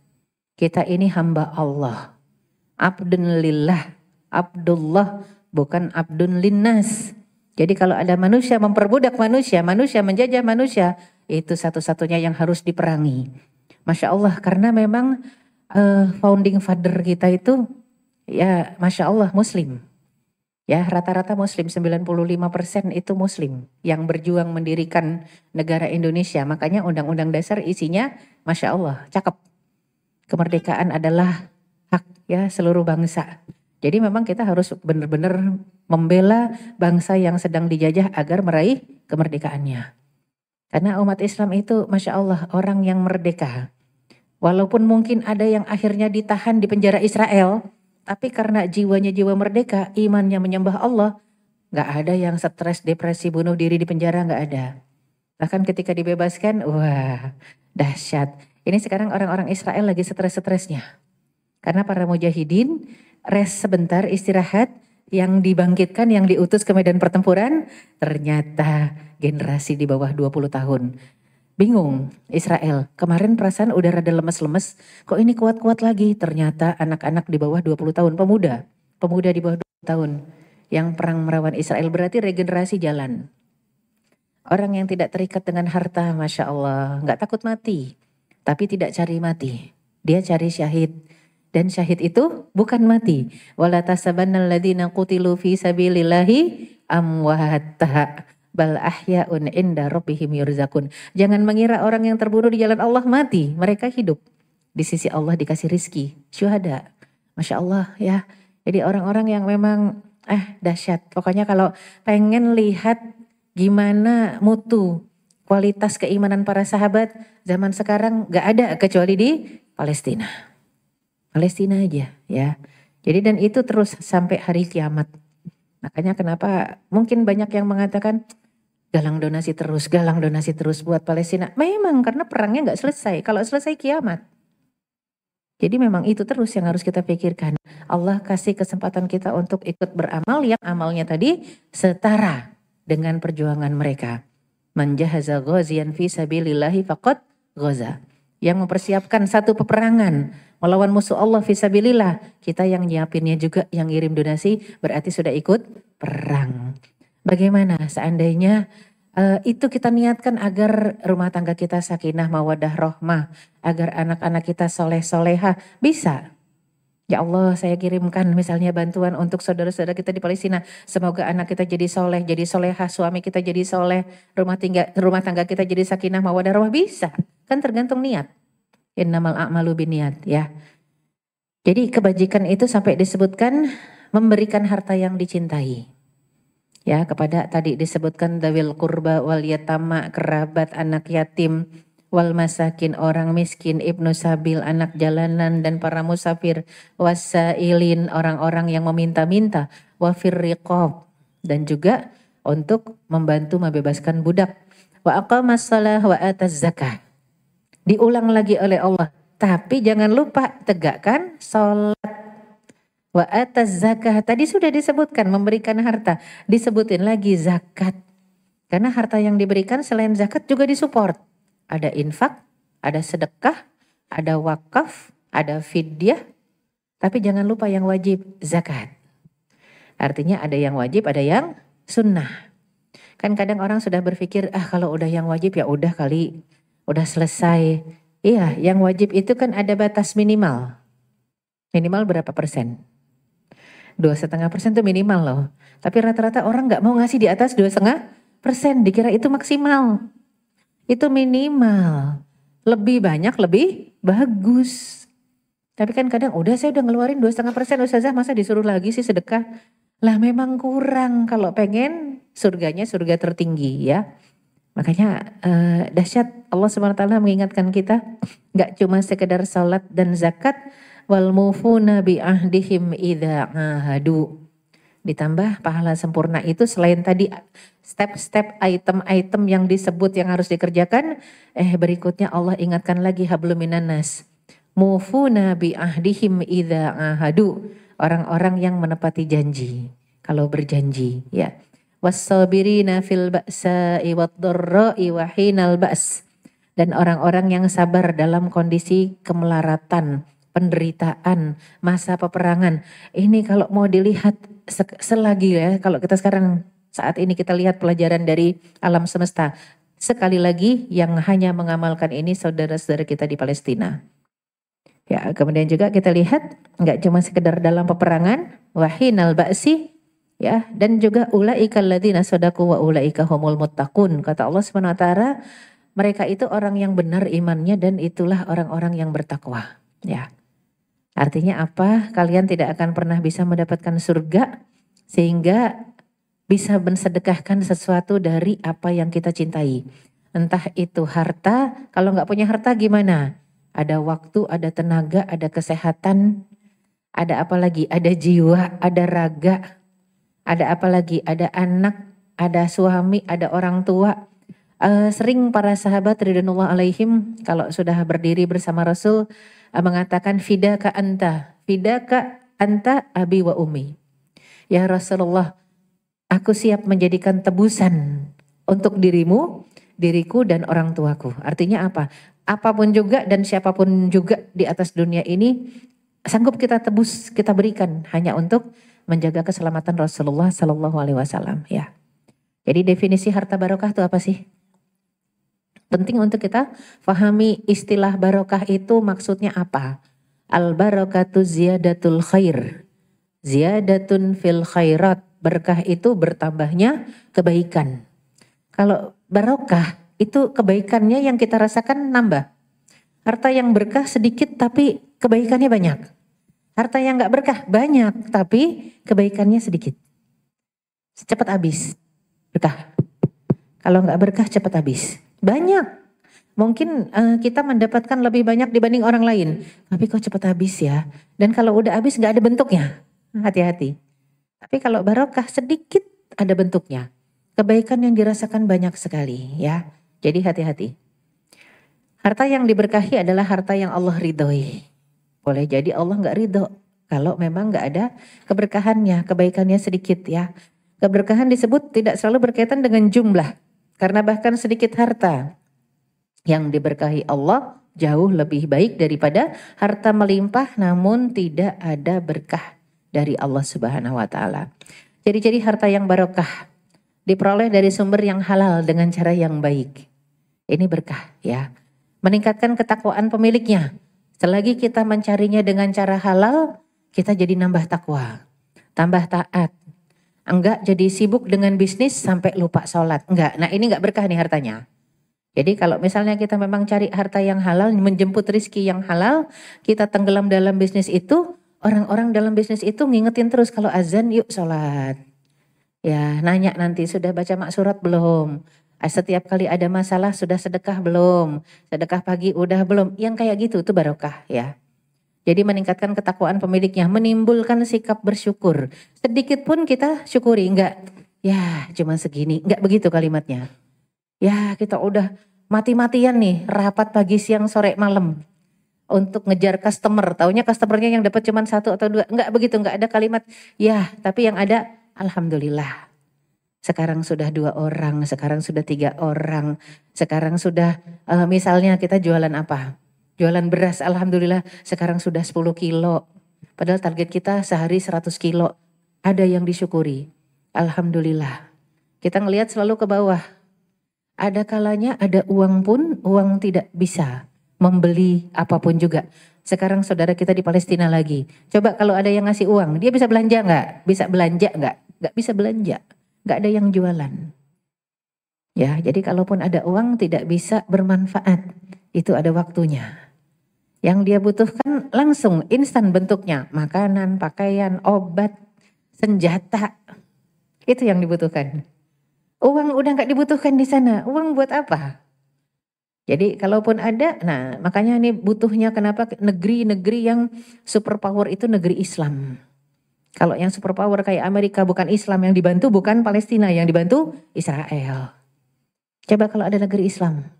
Kita ini hamba Allah. Abdun lillah, Abdullah, bukan abdun linnas. Jadi kalau ada manusia memperbudak manusia, manusia menjajah manusia, itu satu-satunya yang harus diperangi. Masya Allah, karena memang founding father kita itu, ya Masya Allah, Muslim. Ya, rata-rata Muslim, 95% itu Muslim yang berjuang mendirikan negara Indonesia. Makanya Undang-Undang Dasar isinya, Masya Allah, cakep. Kemerdekaan adalah hak, ya, seluruh bangsa. Jadi memang kita harus benar-benar membela bangsa yang sedang dijajah agar meraih kemerdekaannya. Karena umat Islam itu Masya Allah orang yang merdeka. Walaupun mungkin ada yang akhirnya ditahan di penjara Israel, tapi karena jiwanya jiwa merdeka, imannya menyembah Allah, gak ada yang stres, depresi, bunuh diri di penjara, gak ada. Bahkan ketika dibebaskan, wah dahsyat. Ini sekarang orang-orang Israel lagi stres-stresnya. Karena para mujahidin rest sebentar, istirahat, yang dibangkitkan, yang diutus ke medan pertempuran, ternyata generasi di bawah 20 tahun. Bingung Israel, kemarin perasaan udah rada lemes-lemes, kok ini kuat-kuat lagi? Ternyata anak-anak di bawah 20 tahun, pemuda di bawah 20 tahun yang perang melawan Israel, berarti regenerasi jalan. Orang yang tidak terikat dengan harta, Masya Allah, gak takut mati, tapi tidak cari mati, dia cari syahid. Dan syahid itu bukan mati. Wala tasabannal ladzina qutilu fi sabilillahi amwata bal ahya'un inda rabbihim yurzakun. Jangan mengira orang yang terbunuh di jalan Allah mati, mereka hidup. Di sisi Allah dikasih rizki, syuhada. Masya Allah, ya. Jadi orang-orang yang memang dahsyat. Pokoknya kalau pengen lihat gimana mutu, kualitas keimanan para sahabat zaman sekarang gak ada kecuali di Palestina. Palestina aja, ya. Jadi dan itu terus sampai hari kiamat. Makanya kenapa mungkin banyak yang mengatakan galang donasi terus buat Palestina. Memang karena perangnya nggak selesai. Kalau selesai kiamat. Jadi memang itu terus yang harus kita pikirkan. Allah kasih kesempatan kita untuk ikut beramal yang amalnya tadi setara dengan perjuangan mereka. Man jahaza ghaziyan fi sabilillahi faqad ghaza. Yang mempersiapkan satu peperangan melawan musuh Allah fisabilillah, kita yang nyiapinnya juga, yang ngirim donasi, berarti sudah ikut perang. Bagaimana seandainya itu kita niatkan agar rumah tangga kita sakinah mawadah rohmah, agar anak-anak kita soleh soleha, bisa. Ya Allah, saya kirimkan misalnya bantuan untuk saudara-saudara kita di Palestina. Semoga anak kita jadi soleh, jadi soleha, suami kita jadi soleh, rumah tangga kita jadi sakinah mawadah rohmah, bisa. Kan tergantung niat. Innamal a'malu binniat, ya. Jadi kebajikan itu sampai disebutkan memberikan harta yang dicintai. Ya, kepada tadi disebutkan dawil qurba wal yatama, kerabat, anak yatim, wal masakin, orang miskin, ibnu sabil, anak jalanan, dan para musafir, wasailin, orang-orang yang meminta-minta, wafir riqab, dan juga untuk membantu membebaskan budak, Wa aqamas shalah wa ataz zakah. Diulang lagi oleh Allah. Tapi jangan lupa tegakkan sholat. Wa ataz zakah. Tadi sudah disebutkan memberikan harta. Disebutin lagi zakat. Karena harta yang diberikan selain zakat juga disupport. Ada infak, ada sedekah, ada wakaf, ada fidyah. Tapi jangan lupa yang wajib zakat. Artinya ada yang wajib, ada yang sunnah. Kan kadang orang sudah berpikir, kalau udah yang wajib ya udah kali, udah selesai. Iya, yang wajib itu kan ada batas minimal. Minimal berapa persen? 2,5% itu minimal loh. Tapi rata-rata orang nggak mau ngasih di atas 2,5%. Dikira itu maksimal. Itu minimal. Lebih banyak, lebih bagus. Tapi kan kadang saya udah ngeluarin 2,5%, Ustazah masa disuruh lagi sih sedekah? Lah memang kurang kalau pengen surganya surga tertinggi ya. Makanya dahsyat Allah SWT mengingatkan kita gak cuma sekedar salat dan zakat. Wal mufuna bi ahdihim idza ahadu. Ditambah pahala sempurna itu selain tadi step-step item-item yang disebut yang harus dikerjakan. Berikutnya Allah ingatkan lagi hablum minan nas. Mufuna bi ahdihim idza ahadu. Orang-orang yang menepati janji. Kalau berjanji ya. Was-sabirina fil ba'sa'i wad-dharra'i wa hinal ba's. Dan orang-orang yang sabar dalam kondisi kemelaratan, penderitaan, masa peperangan. Ini kalau mau dilihat selagi ya, kalau kita sekarang saat ini kita lihat pelajaran dari alam semesta. Sekali lagi yang hanya mengamalkan ini saudara-saudara kita di Palestina. Ya, kemudian juga kita lihat enggak cuma sekedar dalam peperangan, wahinal ba'si ya, dan juga ulaikal ladzina shadaqu wa ulaika humul muttaqun. Kata Allah Subhanahu wa taala, mereka itu orang yang benar imannya dan itulah orang-orang yang bertakwa. Ya. Artinya apa? Kalian tidak akan pernah bisa mendapatkan surga sehingga bisa mensedekahkan sesuatu dari apa yang kita cintai. Entah itu harta, kalau enggak punya harta gimana? Ada waktu, ada tenaga, ada kesehatan, ada apa lagi? Ada jiwa, ada raga, ada apa lagi? Ada anak, ada suami, ada orang tua. Sering para sahabat ridwanullah alaihim kalau sudah berdiri bersama Rasul mengatakan fidaka anta abi wa ummi. Ya Rasulullah, aku siap menjadikan tebusan untuk dirimu, diriku dan orang tuaku. Artinya apa? Apapun juga dan siapapun juga di atas dunia ini sanggup kita tebus, kita berikan hanya untuk menjaga keselamatan Rasulullah Sallallahu Alaihi Wasallam. Ya. Jadi definisi harta barokah itu apa sih? Penting untuk kita pahami istilah barokah itu maksudnya apa. Al barokatu ziyadatul khair, ziyadatun fil khairat. Berkah itu bertambahnya kebaikan. Kalau barokah itu kebaikannya yang kita rasakan nambah. Harta yang berkah sedikit tapi kebaikannya banyak. Harta yang gak berkah banyak tapi kebaikannya sedikit. Cepat habis berkah. Kalau gak berkah cepat habis. Banyak. Mungkin kita mendapatkan lebih banyak dibanding orang lain. Tapi kok cepat habis ya. Dan kalau udah habis gak ada bentuknya. Hati-hati. Tapi kalau barokah sedikit ada bentuknya. Kebaikan yang dirasakan banyak sekali ya. Jadi hati-hati. Harta yang diberkahi adalah harta yang Allah ridhoi. Boleh jadi Allah gak ridho. Kalau memang gak ada keberkahannya, kebaikannya sedikit ya. Keberkahan disebut tidak selalu berkaitan dengan jumlah. Karena bahkan sedikit harta yang diberkahi Allah jauh lebih baik daripada harta melimpah namun tidak ada berkah dari Allah Subhanahu wa taala. Ciri-ciri harta yang barokah diperoleh dari sumber yang halal dengan cara yang baik. Ini berkah ya. Meningkatkan ketakwaan pemiliknya. Selagi kita mencarinya dengan cara halal, kita jadi nambah takwa, tambah taat. Enggak jadi sibuk dengan bisnis sampai lupa sholat. Enggak, nah ini enggak berkah nih hartanya. Jadi kalau misalnya kita memang cari harta yang halal, menjemput rizki yang halal, kita tenggelam dalam bisnis itu, orang-orang dalam bisnis itu ngingetin terus kalau azan yuk sholat. Ya nanya nanti sudah baca maksurat belum? Setiap kali ada masalah sudah sedekah belum? Sedekah pagi udah belum? Yang kayak gitu itu barokah ya. Jadi meningkatkan ketakwaan pemiliknya, menimbulkan sikap bersyukur. Sedikit pun kita syukuri, enggak ya cuma segini, enggak begitu kalimatnya. Ya kita udah mati-matian nih, rapat pagi, siang, sore, malam. Untuk ngejar customer, taunya customernya yang dapat cuma 1 atau 2. Enggak begitu, enggak ada kalimat, ya tapi yang ada, alhamdulillah. Sekarang sudah 2 orang, sekarang sudah 3 orang, sekarang sudah misalnya kita jualan apa? Jualan beras, alhamdulillah sekarang sudah 10 kilo. Padahal target kita sehari 100 kilo. Ada yang disyukuri. Alhamdulillah. Kita ngelihat selalu ke bawah. Ada kalanya ada uang pun, uang tidak bisa membeli apapun juga. Sekarang saudara kita di Palestina lagi. Coba kalau ada yang ngasih uang, dia bisa belanja nggak? Bisa belanja nggak? Nggak bisa belanja. Nggak ada yang jualan. Ya, jadi kalaupun ada uang tidak bisa bermanfaat. Itu ada waktunya. Yang dia butuhkan langsung instan bentuknya. Makanan, pakaian, obat, senjata. Itu yang dibutuhkan. Uang udah nggak dibutuhkan di sana. Uang buat apa? Jadi kalaupun ada, nah makanya ini butuhnya kenapa negeri-negeri yang superpower itu negeri Islam. Kalau yang superpower kayak Amerika bukan Islam, yang dibantu bukan Palestina, yang dibantu Israel. Coba kalau ada negeri Islam.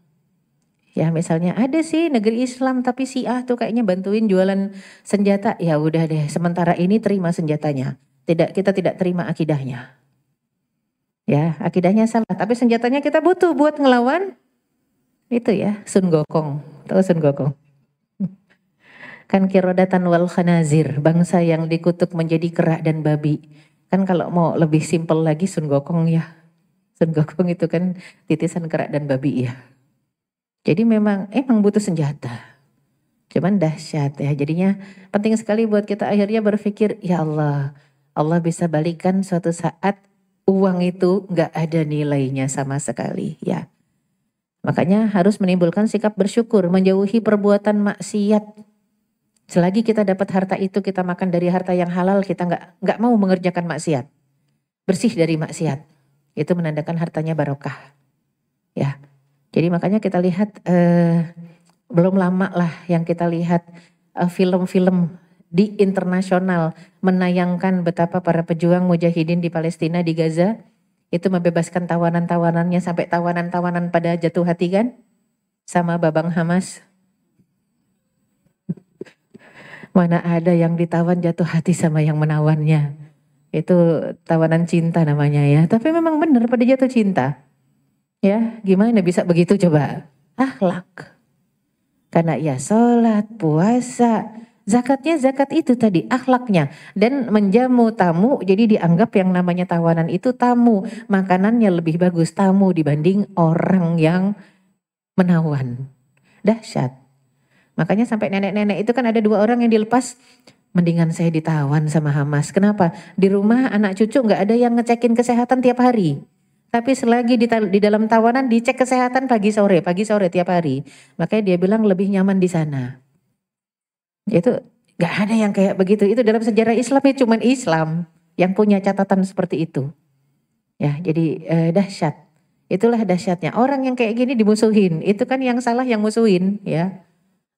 Ya misalnya ada sih negeri Islam tapi Syiah tuh kayaknya bantuin jualan senjata. Ya udah deh, sementara ini terima senjatanya. Kita tidak terima akidahnya. Ya, akidahnya salah, tapi senjatanya kita butuh buat ngelawan itu ya, Sun Gokong. Tahu Sun Gokong? Kan kirodatan wal khanazir, bangsa yang dikutuk menjadi kera dan babi. Kan kalau mau lebih simpel lagi Sun Gokong ya. Sun Gokong itu kan titisan kera dan babi ya. Jadi memang butuh senjata. Cuman dahsyat ya. Jadinya penting sekali buat kita akhirnya berpikir, ya Allah, Allah bisa balikan suatu saat uang itu nggak ada nilainya sama sekali ya. Makanya harus menimbulkan sikap bersyukur, menjauhi perbuatan maksiat. Selagi kita dapat harta itu, kita makan dari harta yang halal, kita nggak mau mengerjakan maksiat. Bersih dari maksiat. Itu menandakan hartanya barokah. Ya. Jadi makanya kita lihat belum lama lah yang kita lihat film-film di internasional menayangkan betapa para pejuang mujahidin di Palestina, di Gaza itu membebaskan tawanan-tawanannya sampai tawanan-tawanan pada jatuh hati kan sama babang Hamas. Mana ada yang ditawan jatuh hati sama yang menawannya. Itu tawanan cinta namanya ya. Tapi memang benar pada jatuh cinta. Ya, gimana bisa begitu coba? Akhlak. Karena ya sholat, puasa, zakatnya zakat itu tadi, akhlaknya. Dan menjamu tamu, jadi dianggap yang namanya tawanan itu tamu. Makanannya lebih bagus tamu dibanding orang yang menawan. Dahsyat. Makanya sampai nenek-nenek itu kan ada 2 orang yang dilepas, mendingan saya ditawan sama Hamas. Kenapa? Di rumah anak cucu nggak ada yang ngecekin kesehatan tiap hari. Tapi selagi di dalam tawanan dicek kesehatan pagi sore tiap hari. Makanya dia bilang lebih nyaman di sana. Itu nggak ada yang kayak begitu. Itu dalam sejarah Islam ya cuman Islam yang punya catatan seperti itu. Ya, jadi dahsyat. Itulah dahsyatnya. Orang yang kayak gini dimusuhin. Itu kan yang salah yang musuhin ya.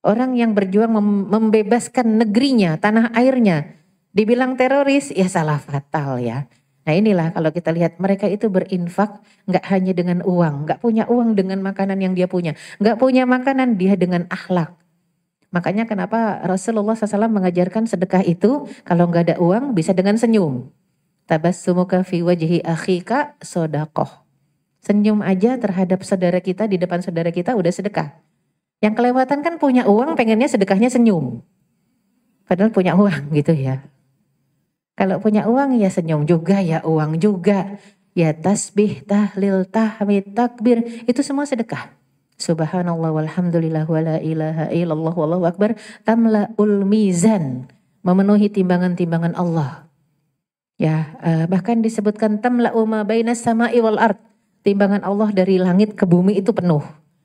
Orang yang berjuang membebaskan negerinya, tanah airnya, dibilang teroris, ya salah fatal ya. Nah inilah kalau kita lihat mereka itu berinfak nggak hanya dengan uang, nggak punya uang dengan makanan yang dia punya, nggak punya makanan dia dengan akhlak. Makanya kenapa Rasulullah SAW mengajarkan sedekah itu kalau nggak ada uang bisa dengan senyum. Tabassumuka fi wajhi akhika sodakoh. Senyum aja terhadap saudara kita di depan saudara kita udah sedekah. Yang kelewatan kan punya uang pengennya sedekahnya senyum. Padahal punya uang gitu ya. Kalau punya uang ya senyum juga ya uang juga. Ya tasbih, tahlil, tahmid, takbir itu semua sedekah. Subhanallah walhamdulillah wala ilaha illallah wallahu akbar tamla'ul mizan. Memenuhi timbangan-timbangan Allah. Ya bahkan disebutkan tamla'u ma bainas sama'i wal ard. Timbangan Allah dari langit ke bumi itu penuh.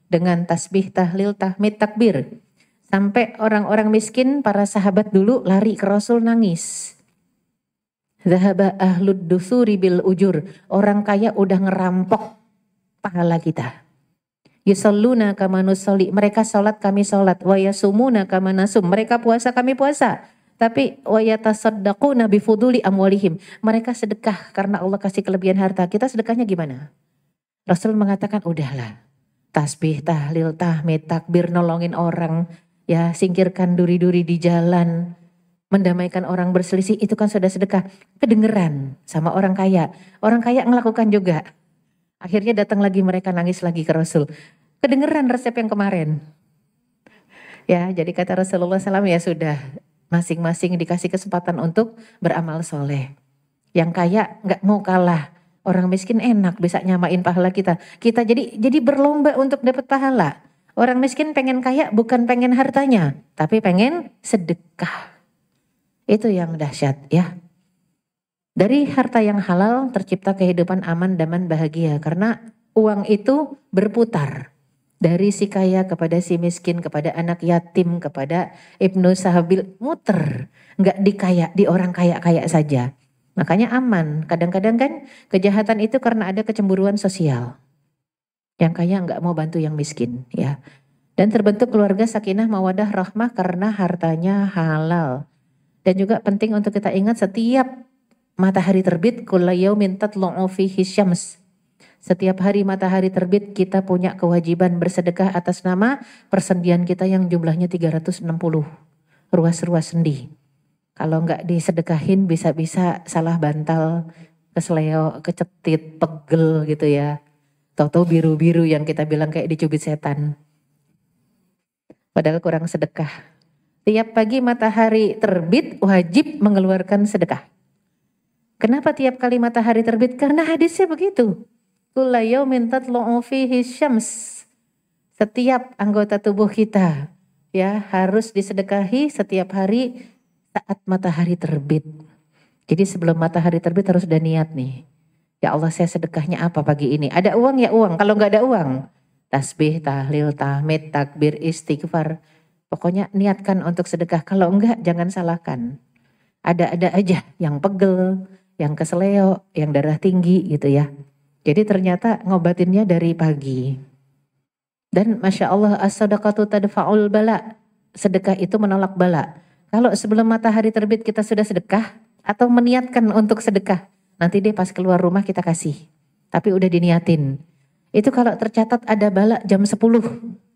Dengan tasbih, tahlil, tahmid, takbir. Sampai orang-orang miskin, para sahabat dulu lari ke Rasul nangis. Zahaba ahlud dusuri bil ujur. Orang kaya udah ngerampok pahala kita. Yusalluna kama nusolli. Mereka sholat kami sholat. Wa yasumuna kama nasum. Mereka puasa kami puasa. Tapi wa yatasaddaquna bifuduli amwalihim. Mereka sedekah karena Allah kasih kelebihan harta. Kita sedekahnya gimana? Rasul mengatakan udahlah, tasbih, tahlil, tahmid, takbir, nolongin orang, ya singkirkan duri-duri di jalan, mendamaikan orang berselisih, itu kan sudah sedekah. Kedengeran sama orang kaya. Orang kaya melakukan juga. Akhirnya datang lagi mereka nangis lagi ke Rasul. Kedengeran resep yang kemarin. Ya, jadi kata Rasulullah SAW, ya sudah, masing-masing dikasih kesempatan untuk beramal soleh. Yang kaya nggak mau kalah. Orang miskin enak bisa nyamain pahala kita. Kita jadi berlomba untuk dapat pahala. Orang miskin pengen kaya bukan pengen hartanya, tapi pengen sedekah. Itu yang dahsyat ya. Dari harta yang halal tercipta kehidupan aman, damai, bahagia. Karena uang itu berputar. Dari si kaya kepada si miskin, kepada anak yatim, kepada ibnu sahabil, muter. Nggak di orang kaya-kaya saja. Makanya aman. Kadang-kadang kan kejahatan itu karena ada kecemburuan sosial. Yang kaya nggak mau bantu yang miskin ya. Dan terbentuk keluarga sakinah mawadah rahmah karena hartanya halal. Dan juga penting untuk kita ingat setiap matahari terbit, kulla yaumin tatlu'u fihi syams. Setiap hari matahari terbit kita punya kewajiban bersedekah atas nama persendian kita yang jumlahnya 360. Ruas-ruas sendi. Kalau nggak disedekahin bisa-bisa salah bantal, kesleo, kecetit, pegel gitu ya. Tahu-tahu biru-biru yang kita bilang kayak dicubit setan. Padahal kurang sedekah. Tiap pagi matahari terbit wajib mengeluarkan sedekah. Kenapa tiap kali matahari terbit? Karena hadisnya begitu. Kulla yaumin tatlu'u fihi syams. Setiap anggota tubuh kita ya harus disedekahi setiap hari saat matahari terbit. Jadi sebelum matahari terbit harus udah niat nih. Ya Allah, saya sedekahnya apa pagi ini? Ada uang ya uang, kalau nggak ada uang, tasbih, tahlil, tahmid, takbir, istighfar. Pokoknya niatkan untuk sedekah. Kalau enggak jangan salahkan. Ada aja yang pegel, yang keseleo, yang darah tinggi gitu ya. Jadi ternyata ngobatinnya dari pagi. Dan Masya Allah, as-sadaqatu tadfa'ul bala. Sedekah itu menolak bala. Kalau sebelum matahari terbit kita sudah sedekah, atau meniatkan untuk sedekah, nanti deh pas keluar rumah kita kasih. Tapi udah diniatin. Itu kalau tercatat ada bala jam 10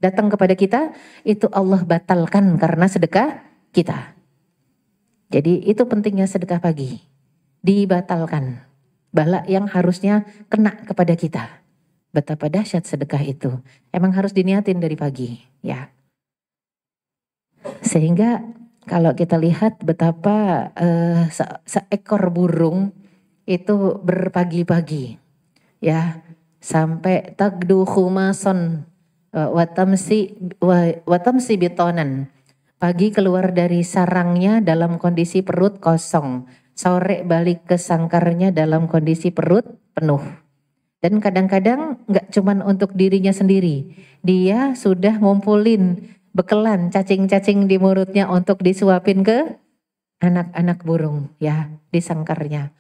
datang kepada kita, itu Allah batalkan karena sedekah kita. Jadi itu pentingnya sedekah pagi. Dibatalkan. Bala yang harusnya kena kepada kita. Betapa dahsyat sedekah itu. Emang harus diniatin dari pagi, ya. Sehingga kalau kita lihat betapa seekor burung itu berpagi-pagi, ya, sampai tagdu khumason watamsi bitonan. Pagi keluar dari sarangnya dalam kondisi perut kosong. Sore balik ke sangkarnya dalam kondisi perut penuh. Dan kadang-kadang gak cuman untuk dirinya sendiri. Dia sudah ngumpulin bekelan cacing-cacing di mulutnya untuk disuapin ke anak-anak burung ya di sangkarnya.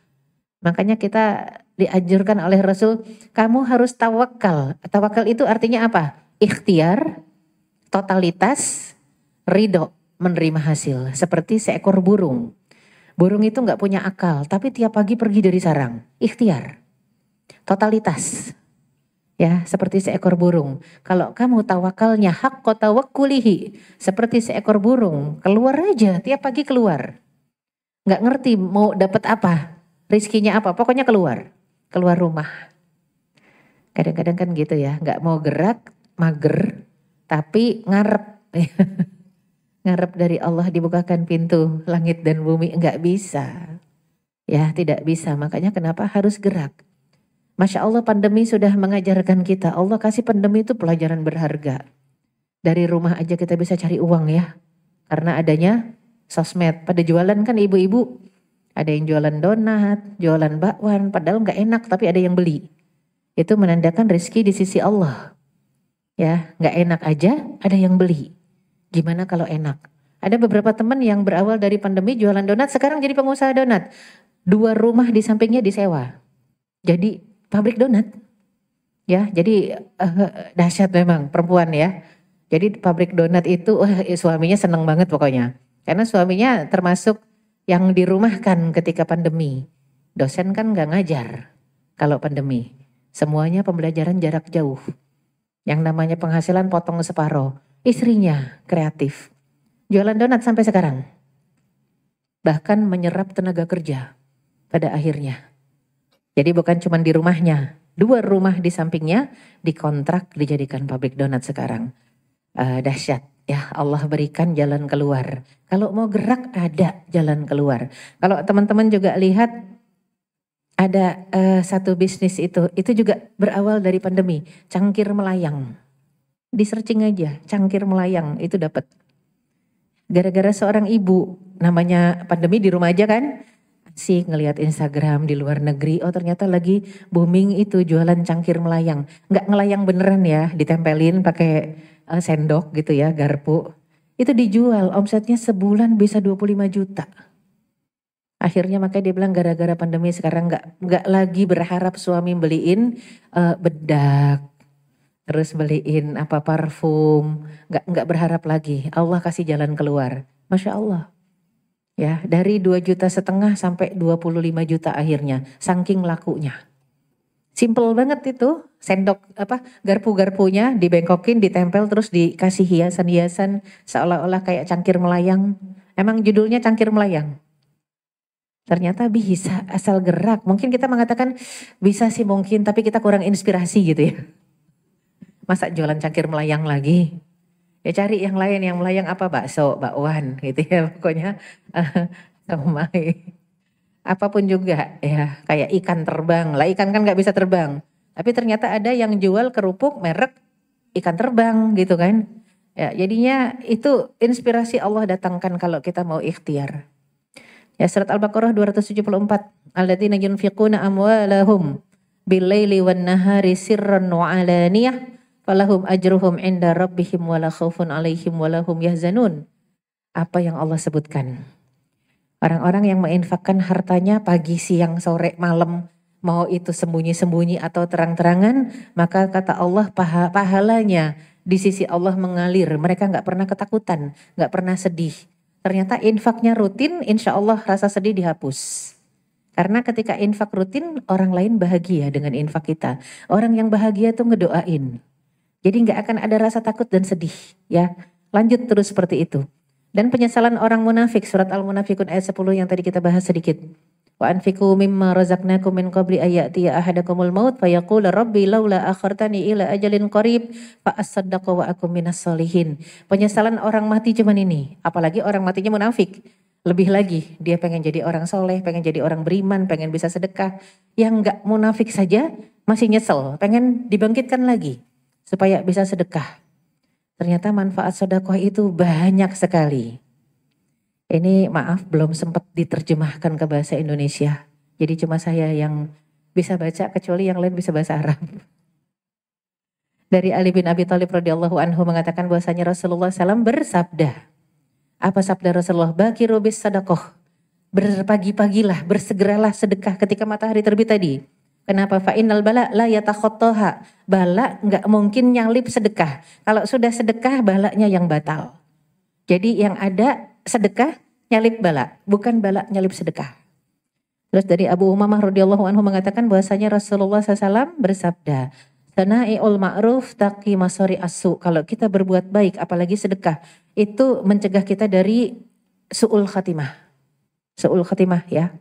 Makanya kita dianjurkan oleh Rasul, kamu harus tawakal. Tawakal itu artinya apa? Ikhtiar, totalitas, ridho menerima hasil. Seperti seekor burung. Burung itu nggak punya akal, tapi tiap pagi pergi dari sarang. Ikhtiar, totalitas. Ya, seperti seekor burung. Kalau kamu tawakalnya haqqa tawakkulihi, seperti seekor burung, keluar aja, tiap pagi keluar. Nggak ngerti mau dapat apa, rizkinya apa, pokoknya keluar rumah. Kadang-kadang kan gitu ya, nggak mau gerak, mager, tapi ngarep. Ngarep dari Allah dibukakan pintu langit dan bumi, enggak bisa. Ya, tidak bisa. Makanya kenapa harus gerak. Masya Allah, pandemi sudah mengajarkan kita. Allah kasih pandemi itu pelajaran berharga. Dari rumah aja kita bisa cari uang ya. Karena adanya sosmed. Pada jualan kan ibu-ibu. Ada yang jualan donat, jualan bakwan. Padahal enggak enak tapi ada yang beli. Itu menandakan rezeki di sisi Allah. Ya, enggak enak aja ada yang beli. Gimana kalau enak? Ada beberapa teman yang berawal dari pandemi jualan donat, sekarang jadi pengusaha donat. 2 rumah di sampingnya disewa. Jadi pabrik donat. Ya, jadi dahsyat memang perempuan ya. Jadi pabrik donat itu suaminya seneng banget pokoknya. Karena suaminya termasuk yang dirumahkan ketika pandemi. Dosen kan gak ngajar kalau pandemi. Semuanya pembelajaran jarak jauh. Yang namanya penghasilan potong separuh. Istrinya kreatif. Jualan donat sampai sekarang. Bahkan menyerap tenaga kerja pada akhirnya. Jadi bukan cuma di rumahnya. 2 rumah di sampingnya dikontrak dijadikan pabrik donat sekarang. Dahsyat ya, Allah berikan jalan keluar. Kalau mau gerak ada jalan keluar. Kalau teman-teman juga lihat ada satu bisnis itu juga berawal dari pandemi, cangkir melayang. Di searching aja, cangkir melayang itu dapat. Gara-gara seorang ibu, namanya pandemi di rumah aja kan, sih ngelihat Instagram di luar negeri, oh ternyata lagi booming itu jualan cangkir melayang. Nggak ngelayang beneran ya, ditempelin pakai sendok gitu ya, garpu. Itu dijual, omsetnya sebulan bisa 25 juta. Akhirnya makanya dia bilang gara-gara pandemi sekarang nggak lagi berharap suami beliin bedak, terus beliin apa parfum, nggak berharap lagi. Allah kasih jalan keluar, masya Allah. Ya dari 2,5 juta sampai 25 juta akhirnya, saking lakunya. Simple banget itu, sendok garpu-garpunya dibengkokin, ditempel terus dikasih hiasan-hiasan seolah-olah kayak cangkir melayang. Emang judulnya cangkir melayang. Ternyata bisa asal gerak. Mungkin kita mengatakan bisa sih mungkin, tapi kita kurang inspirasi gitu ya. Masa jualan cangkir melayang lagi? Ya cari yang lain, yang melayang apa, bakso, bakwan gitu ya pokoknya. Somai. Apapun juga ya, kayak ikan terbang. Lah ikan kan gak bisa terbang. Tapi ternyata ada yang jual kerupuk merek ikan terbang gitu kan. Ya jadinya itu inspirasi Allah datangkan kalau kita mau ikhtiar. Ya surat Al-Baqarah 274. Alladzina yunfiquna amwalahum bil-laili wan-nahari sirran wa alaniyah falahum ajruhum 'inda rabbihim wala khaufun 'alaihim wala hum yahzanun. Apa yang Allah sebutkan? Orang-orang yang menginfakkan hartanya pagi, siang, sore, malam, mau itu sembunyi-sembunyi atau terang-terangan, maka kata Allah pahalanya di sisi Allah mengalir. Mereka nggak pernah ketakutan, nggak pernah sedih. Ternyata infaknya rutin, insya Allah rasa sedih dihapus. Karena ketika infak rutin, orang lain bahagia dengan infak kita. Orang yang bahagia tuh ngedoain. Jadi nggak akan ada rasa takut dan sedih. Ya, lanjut terus seperti itu. Dan penyesalan orang munafik, surat Al-Munafikun ayat 10 yang tadi kita bahas sedikit. Wa anfiqu mimma razaqnakum min qabli ayatiya ahadakumul maut fayaqul rabbi laula akhartani ila ajalin qarib fa asaddaqu wa akum minas solihin. Penyesalan orang mati cuman ini, apalagi orang matinya munafik. Lebih lagi, dia pengen jadi orang soleh, pengen jadi orang beriman, pengen bisa sedekah. Yang enggak munafik saja masih nyesel, pengen dibangkitkan lagi supaya bisa sedekah. Ternyata manfaat sedekah itu banyak sekali. Ini maaf belum sempat diterjemahkan ke bahasa Indonesia. Jadi cuma saya yang bisa baca, kecuali yang lain bisa bahasa Arab. Dari Ali bin Abi Thalib radhiyallahu anhu mengatakan bahwasanya Rasulullah SAW bersabda. Apa sabda Rasulullah? Bakiru bis sadaqah. Berpagi-pagilah, bersegeralah sedekah ketika matahari terbit tadi. Kenapa? Fa'innal bala la yatakhotoha. Bala nggak mungkin nyalip sedekah. Kalau sudah sedekah balanya yang batal. Jadi yang ada sedekah nyalip bala, bukan bala nyalip sedekah. Terus dari Abu Umamah radhiyallahu anhu mengatakan bahwasanya Rasulullah SAW bersabda, Sana'iul ma'ruf taqi masari asu. Kalau kita berbuat baik, apalagi sedekah, itu mencegah kita dari su'ul khatimah. Su'ul khatimah ya.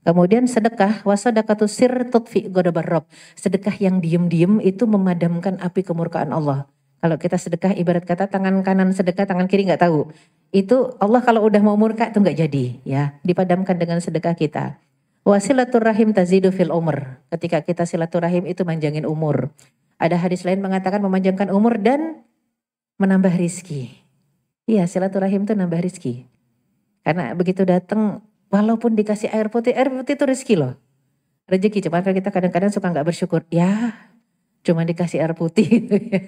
Kemudian sedekah, wasadaqatu sir tutfi ghadabar rabb. Sedekah yang diem-diem itu memadamkan api kemurkaan Allah. Kalau kita sedekah ibarat kata tangan kanan sedekah, tangan kiri nggak tahu. Itu Allah kalau udah mau murka itu nggak jadi ya, dipadamkan dengan sedekah kita. Wasilaturrahim tazidu fil umur. Ketika kita silaturahim itu manjangin umur. Ada hadis lain mengatakan memanjangkan umur dan menambah rizki. Iya, silaturahim itu nambah rizki. Karena begitu datang, walaupun dikasih air putih itu rizki loh. Rezeki, cuma kita kadang-kadang suka nggak bersyukur. Ya, cuma dikasih air putih gitu ya.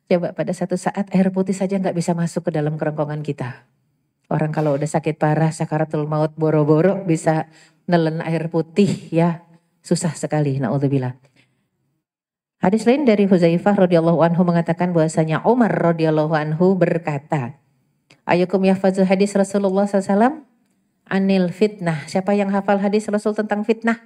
Coba pada satu saat air putih saja nggak bisa masuk ke dalam kerongkongan kita. Orang kalau udah sakit parah, sakaratul maut, boro-boro bisa nelen air putih ya. Susah sekali, na'udzubillah. Hadis lain dari Huzaifah radhiyallahu anhu mengatakan bahwasanya Umar radhiyallahu anhu berkata, Ayukum yahfazu hadis Rasulullah SAW anil fitnah. Siapa yang hafal hadis Rasul tentang fitnah?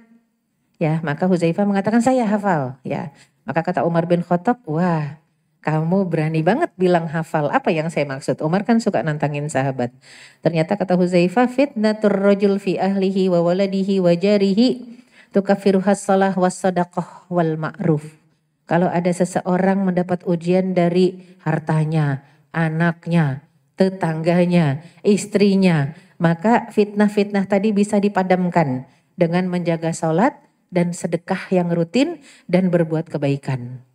Ya, maka Huzaifah mengatakan saya hafal. Ya, maka kata Umar bin Khattab, wah, kamu berani banget bilang hafal. Apa yang saya maksud? Umar kan suka nantangin sahabat. Ternyata kata Huzaifah, fitnatur rajul fi ahlihi wa waladihi wa jarihi tukaffiruhas salah was sadaqah wal ma'ruf. Kalau ada seseorang mendapat ujian dari hartanya, anaknya, tetangganya, istrinya, maka fitnah-fitnah tadi bisa dipadamkan dengan menjaga sholat dan sedekah yang rutin dan berbuat kebaikan.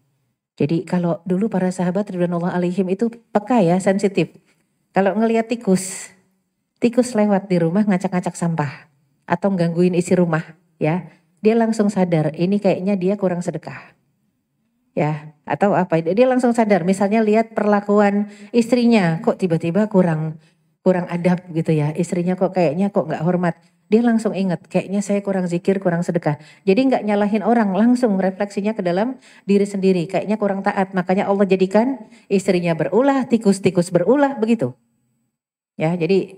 Jadi kalau dulu para sahabat ridwanullah alaihim itu peka ya, sensitif. Kalau ngelihat tikus lewat di rumah ngacak-ngacak sampah atau gangguin isi rumah, ya, dia langsung sadar ini kayaknya dia kurang sedekah. Ya, atau apa? Dia langsung sadar, misalnya lihat perlakuan istrinya kok tiba-tiba kurang adab gitu ya. Istrinya kok kayaknya kok nggak hormat. Dia langsung ingat, kayaknya saya kurang zikir, kurang sedekah. Jadi nggak nyalahin orang, langsung refleksinya ke dalam diri sendiri. Kayaknya kurang taat, makanya Allah jadikan istrinya berulah, tikus-tikus berulah, begitu. Ya, jadi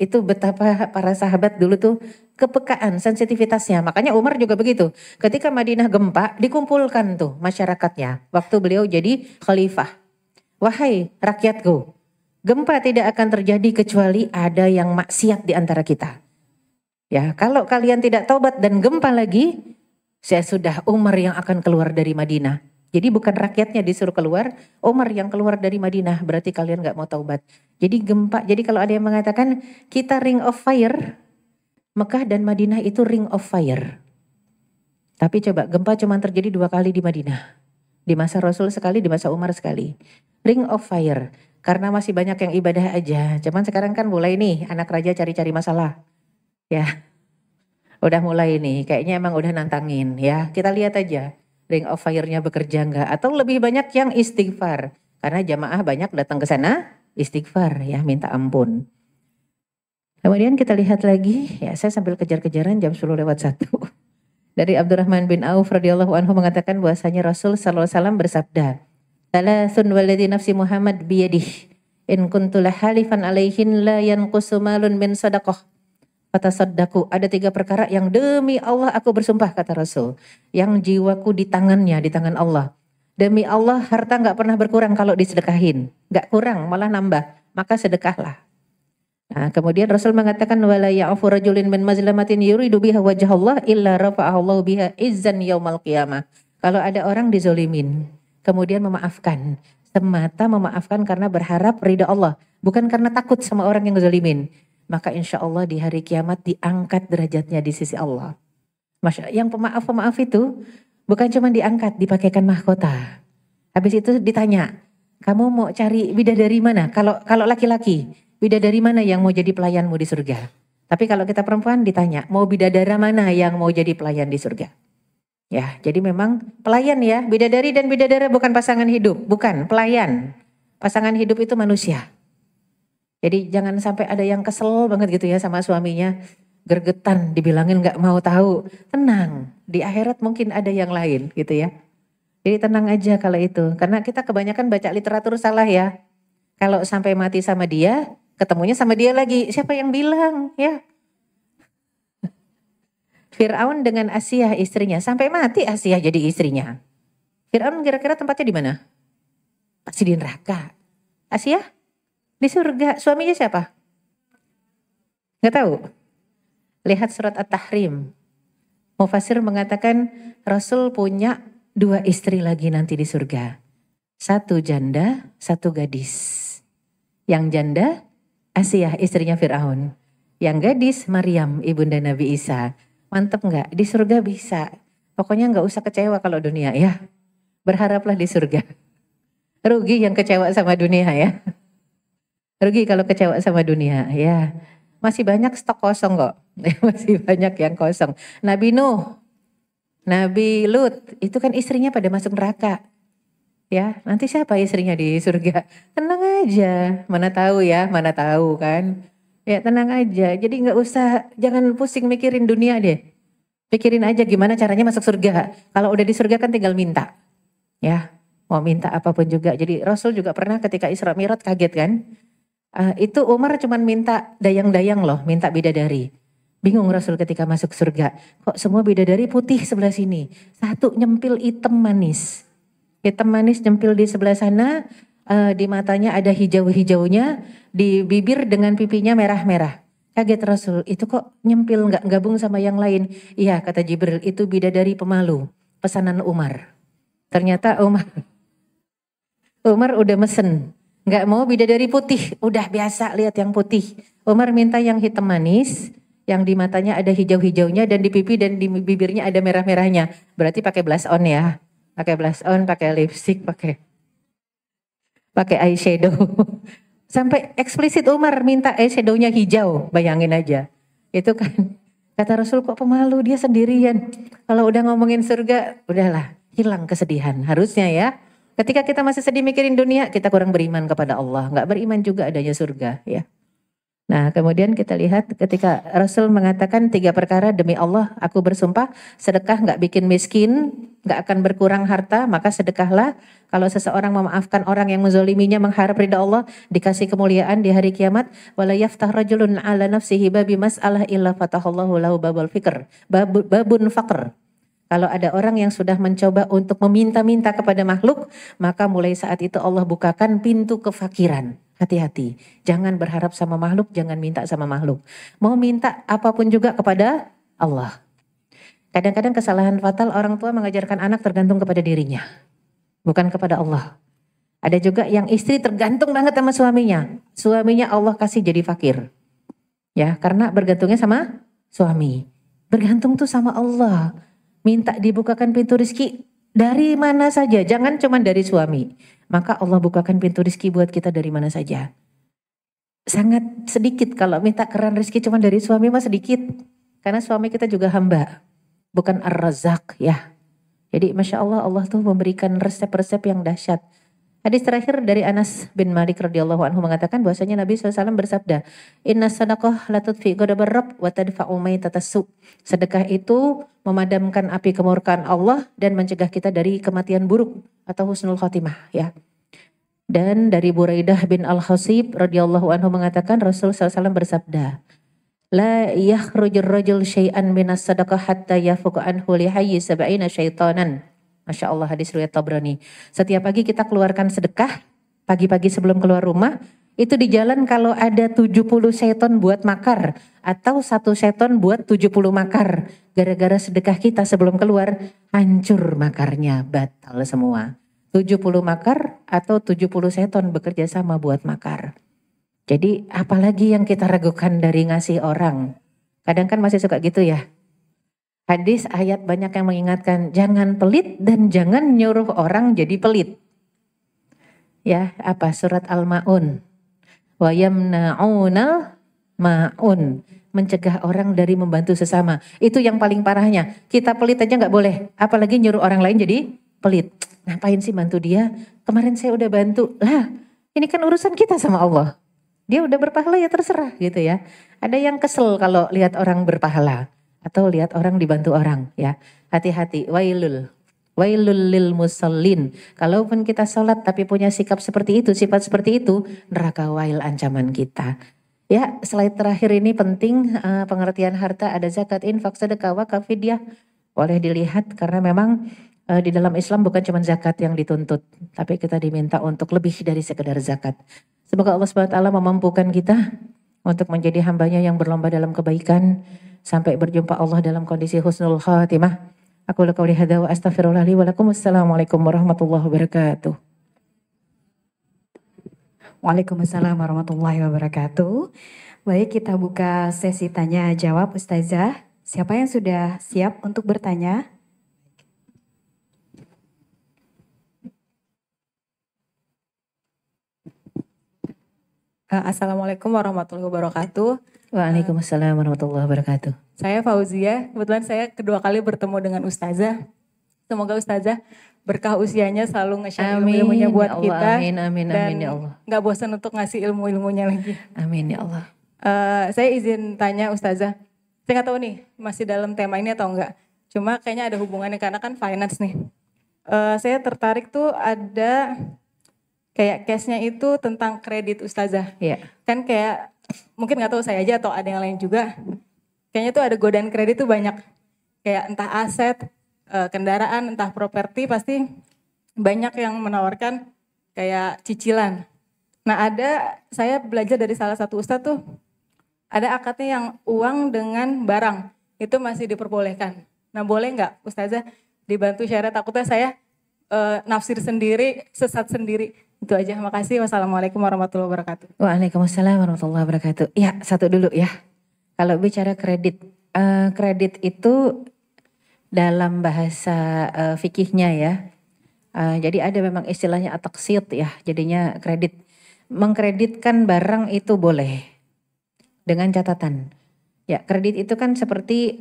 itu betapa para sahabat dulu tuh kepekaan, sensitivitasnya. Makanya Umar juga begitu. Ketika Madinah gempa, dikumpulkan tuh masyarakatnya. Waktu beliau jadi khalifah. Wahai rakyatku, gempa tidak akan terjadi kecuali ada yang maksiat di antara kita. Ya, kalau kalian tidak taubat dan gempa lagi, saya sudah Umar yang akan keluar dari Madinah. Jadi bukan rakyatnya disuruh keluar, Umar yang keluar dari Madinah, berarti kalian gak mau taubat. Jadi gempa, jadi kalau ada yang mengatakan kita ring of fire, Mekah dan Madinah itu ring of fire. Tapi coba gempa cuma terjadi 2 kali di Madinah. Di masa Rasul sekali, di masa Umar sekali. Ring of fire, karena masih banyak yang ibadah aja. Cuman sekarang kan mulai nih anak raja cari-cari masalah. Ya, udah mulai nih, kayaknya emang udah nantangin ya. Kita lihat aja, ring of fire-nya bekerja enggak. Atau lebih banyak yang istighfar. Karena jamaah banyak datang ke sana, istighfar ya, minta ampun. Kemudian kita lihat lagi, ya saya sambil kejar-kejaran jam 10:01. Dari Abdurrahman bin Auf radhiyallahu anhu mengatakan bahwasanya Rasul sallallahu alaihi wasallam bersabda, "Thalathun walladzi nafsi Muhammad biyadihi, in kuntu lahalifan alaihin la yanqusu malun min sadaqah." Kata saddaku, ada 3 perkara yang demi Allah aku bersumpah, kata Rasul. Yang jiwaku di tangannya, di tangan Allah. Demi Allah harta gak pernah berkurang kalau disedekahin. Gak kurang, malah nambah. Maka sedekahlah. Nah, kemudian Rasul mengatakan, wala ya'fu rajulin min mazlamatin yuridu biha wajah Allah illa rafa'ahallahu biha izzan yaumal qiyamah. Kalau ada orang dizolimin, kemudian memaafkan. Semata memaafkan karena berharap ridha Allah. Bukan karena takut sama orang yang zolimin. Maka insya Allah di hari kiamat diangkat derajatnya di sisi Allah. Yang pemaaf-pemaaf itu bukan cuma diangkat, dipakaikan mahkota. Habis itu ditanya, kamu mau cari bidadari mana? Kalau laki-laki, bidadari mana yang mau jadi pelayanmu di surga? Tapi kalau kita perempuan ditanya, mau bidadara mana yang mau jadi pelayan di surga? Ya, jadi memang pelayan ya, bidadari dan bidadara bukan pasangan hidup, bukan pelayan. Pasangan hidup itu manusia. Jadi jangan sampai ada yang kesel banget gitu ya sama suaminya. Gergetan, dibilangin gak mau tahu. Tenang, di akhirat mungkin ada yang lain gitu ya. Jadi tenang aja kalau itu. Karena kita kebanyakan baca literatur salah ya. Kalau sampai mati sama dia, ketemunya sama dia lagi. Siapa yang bilang ya? Fir'aun dengan Asiyah istrinya. Sampai mati Asiyah jadi istrinya. Fir'aun kira-kira tempatnya di mana? Pasti di neraka. Asiyah? Di surga. Suaminya siapa? Gak tahu. Lihat surat At-Tahrim. Mufassir mengatakan Rasul punya 2 istri lagi nanti di surga. 1 janda, 1 gadis. Yang janda Asiyah istrinya Fir'aun. Yang gadis Maryam ibunda Nabi Isa. Mantep gak? Di surga bisa. Pokoknya gak usah kecewa kalau dunia ya. Berharaplah di surga. Rugi yang kecewa sama dunia ya. Rugi kalau kecewa sama dunia, ya. Masih banyak stok kosong kok. Masih banyak yang kosong. Nabi Nuh, Nabi Lut, itu kan istrinya pada masuk neraka. Ya, nanti siapa istrinya di surga? Tenang aja, mana tahu ya, mana tahu kan. Ya tenang aja, jadi gak usah, jangan pusing mikirin dunia deh. Pikirin aja gimana caranya masuk surga. Kalau udah di surga kan tinggal minta. Ya, mau minta apapun juga. Jadi Rasul juga pernah ketika Isra Mi'raj kaget kan. Itu Umar cuma minta dayang-dayang loh, minta bidadari. Bingung Rasul ketika masuk surga. Kok semua bidadari putih sebelah sini. Satu nyempil hitam manis. Hitam manis nyempil di sebelah sana. Di matanya ada hijau-hijaunya. Di bibir dengan pipinya merah-merah. Kaget Rasul, itu kok nyempil gak gabung sama yang lain. Iya kata Jibril, itu bidadari pemalu. Pesanan Umar. Ternyata Umar udah mesen. Gak mau bidadari putih. Udah biasa lihat yang putih. Umar minta yang hitam manis. Yang di matanya ada hijau-hijaunya dan di pipi dan di bibirnya ada merah-merahnya. Berarti pakai blush on ya. Pakai blush on, pakai lipstick, pakai eyeshadow. Sampai eksplisit Umar minta eyeshadownya hijau, bayangin aja. Itu kan, kata Rasul kok pemalu dia sendirian. Kalau udah ngomongin surga, udahlah hilang kesedihan. Harusnya ya, ketika kita masih sedih mikirin dunia, kita kurang beriman kepada Allah. Nggak beriman juga adanya surga ya. Nah kemudian kita lihat ketika Rasul mengatakan 3 perkara demi Allah aku bersumpah sedekah nggak bikin miskin, nggak akan berkurang harta maka sedekahlah. Kalau seseorang memaafkan orang yang menzoliminya mengharap ridha Allah dikasih kemuliaan di hari kiamat. Wala yaftah rajulun ala nafsihi babi mas'alah illa fatahallahu lahu babul fikr babun faqr. Kalau ada orang yang sudah mencoba untuk meminta-minta kepada makhluk, maka mulai saat itu Allah bukakan pintu kefakiran. Hati-hati, jangan berharap sama makhluk, jangan minta sama makhluk. Mau minta apapun juga kepada Allah. Kadang-kadang kesalahan fatal orang tua mengajarkan anak tergantung kepada dirinya, bukan kepada Allah. Ada juga yang istri tergantung banget sama suaminya. Suaminya Allah kasih jadi fakir. Ya, karena bergantungnya sama suami. Bergantung tuh sama Allah. Minta dibukakan pintu rizki dari mana saja, jangan cuma dari suami. Maka Allah bukakan pintu rizki buat kita dari mana saja. Sangat sedikit kalau minta keran rizki cuma dari suami mah sedikit. Karena suami kita juga hamba, bukan ar-razak ya. Jadi Masya Allah, Allah tuh memberikan resep-resep yang dahsyat. Hadis terakhir dari Anas bin Malik radhiyallahu anhu mengatakan bahwasanya Nabi SAW bersabda, Inna sadaqah la tudfi ghadabar rabb wa tadfa'u maitatas su. Sedekah itu memadamkan api kemurkaan Allah dan mencegah kita dari kematian buruk atau husnul khotimah ya. Dan dari Buraidah bin Al-Khasib radhiyallahu anhu mengatakan Rasul SAW bersabda, La yakhrujur rajul syai'an minas sadaqah hatta yafuqa anhu li hayyi sab'ina syaitanan. Masya Allah, hadis riwayat Tabrani. Setiap pagi kita keluarkan sedekah, pagi-pagi sebelum keluar rumah, itu di jalan kalau ada 70 seton buat makar, atau 1 seton buat 70 makar. Gara-gara sedekah kita sebelum keluar, hancur makarnya, batal semua. 70 makar atau 70 seton bekerja sama buat makar. Jadi apalagi yang kita ragukan dari ngasih orang. Kadang kan masih suka gitu ya. Hadis ayat banyak yang mengingatkan jangan pelit dan jangan nyuruh orang jadi pelit. Ya, apa surat Al-Maun. Wa yamna'unal ma'un, mencegah orang dari membantu sesama. Itu yang paling parahnya. Kita pelit aja nggak boleh, apalagi nyuruh orang lain jadi pelit. Ngapain sih bantu dia? Kemarin saya udah bantu. Lah, ini kan urusan kita sama Allah. Dia udah berpahala ya terserah gitu ya. Ada yang kesel kalau lihat orang berpahala. Atau lihat orang dibantu orang ya. Hati-hati, wailul lil musallin. Kalaupun kita sholat tapi punya sikap seperti itu, sifat seperti itu, neraka wail ancaman kita. Ya, slide terakhir ini penting, pengertian harta, ada zakat, infak, sedekah, wakaf, fidyah. Boleh dilihat karena memang di dalam Islam bukan cuma zakat yang dituntut, tapi kita diminta untuk lebih dari sekedar zakat. Semoga Allah SWT memampukan kita untuk menjadi hambanya yang berlomba dalam kebaikan sampai berjumpa Allah dalam kondisi husnul khatimah. Aku qouli hadza wa astaghfirullah li wa lakum. Assalamualaikum warahmatullahi wabarakatuh. Waalaikumsalam warahmatullahi wabarakatuh. Baik, kita buka sesi tanya jawab Ustazah. Siapa yang sudah siap untuk bertanya? Assalamualaikum warahmatullahi wabarakatuh. Waalaikumsalam warahmatullahi wabarakatuh. Saya Fauzia, kebetulan saya kedua kali bertemu dengan Ustazah. Semoga Ustazah berkah usianya selalu nge-share ilmu-ilmunya buat ya Allah, kita. Amin ya Allah. Gak bosan untuk ngasih ilmu-ilmunya lagi. Amin ya Allah. Saya izin tanya Ustazah, saya gak tahu nih masih dalam tema ini atau enggak. Cuma kayaknya ada hubungannya karena kan finance nih. Saya tertarik tuh ada kayak case-nya itu tentang kredit Ustazah. Iya. Kan kayak mungkin gak tahu saya aja atau ada yang lain juga. kayaknya tuh ada godaan kredit tuh banyak. Kayak entah aset, kendaraan, entah properti, pasti banyak yang menawarkan kayak cicilan. Nah saya belajar dari salah satu ustadz tuh, ada akadnya yang uang dengan barang, itu masih diperbolehkan. Nah boleh nggak Ustazah dibantu share, takutnya saya nafsir sendiri, sesat sendiri. Itu aja, makasih. Wassalamualaikum warahmatullahi wabarakatuh. Waalaikumsalam warahmatullahi wabarakatuh. Ya, satu dulu ya. Kalau bicara kredit, kredit itu dalam bahasa fikihnya ya. Jadi ada memang istilahnya at-taqsid ya. Jadinya kredit, mengkreditkan barang itu boleh dengan catatan. Ya, kredit itu kan seperti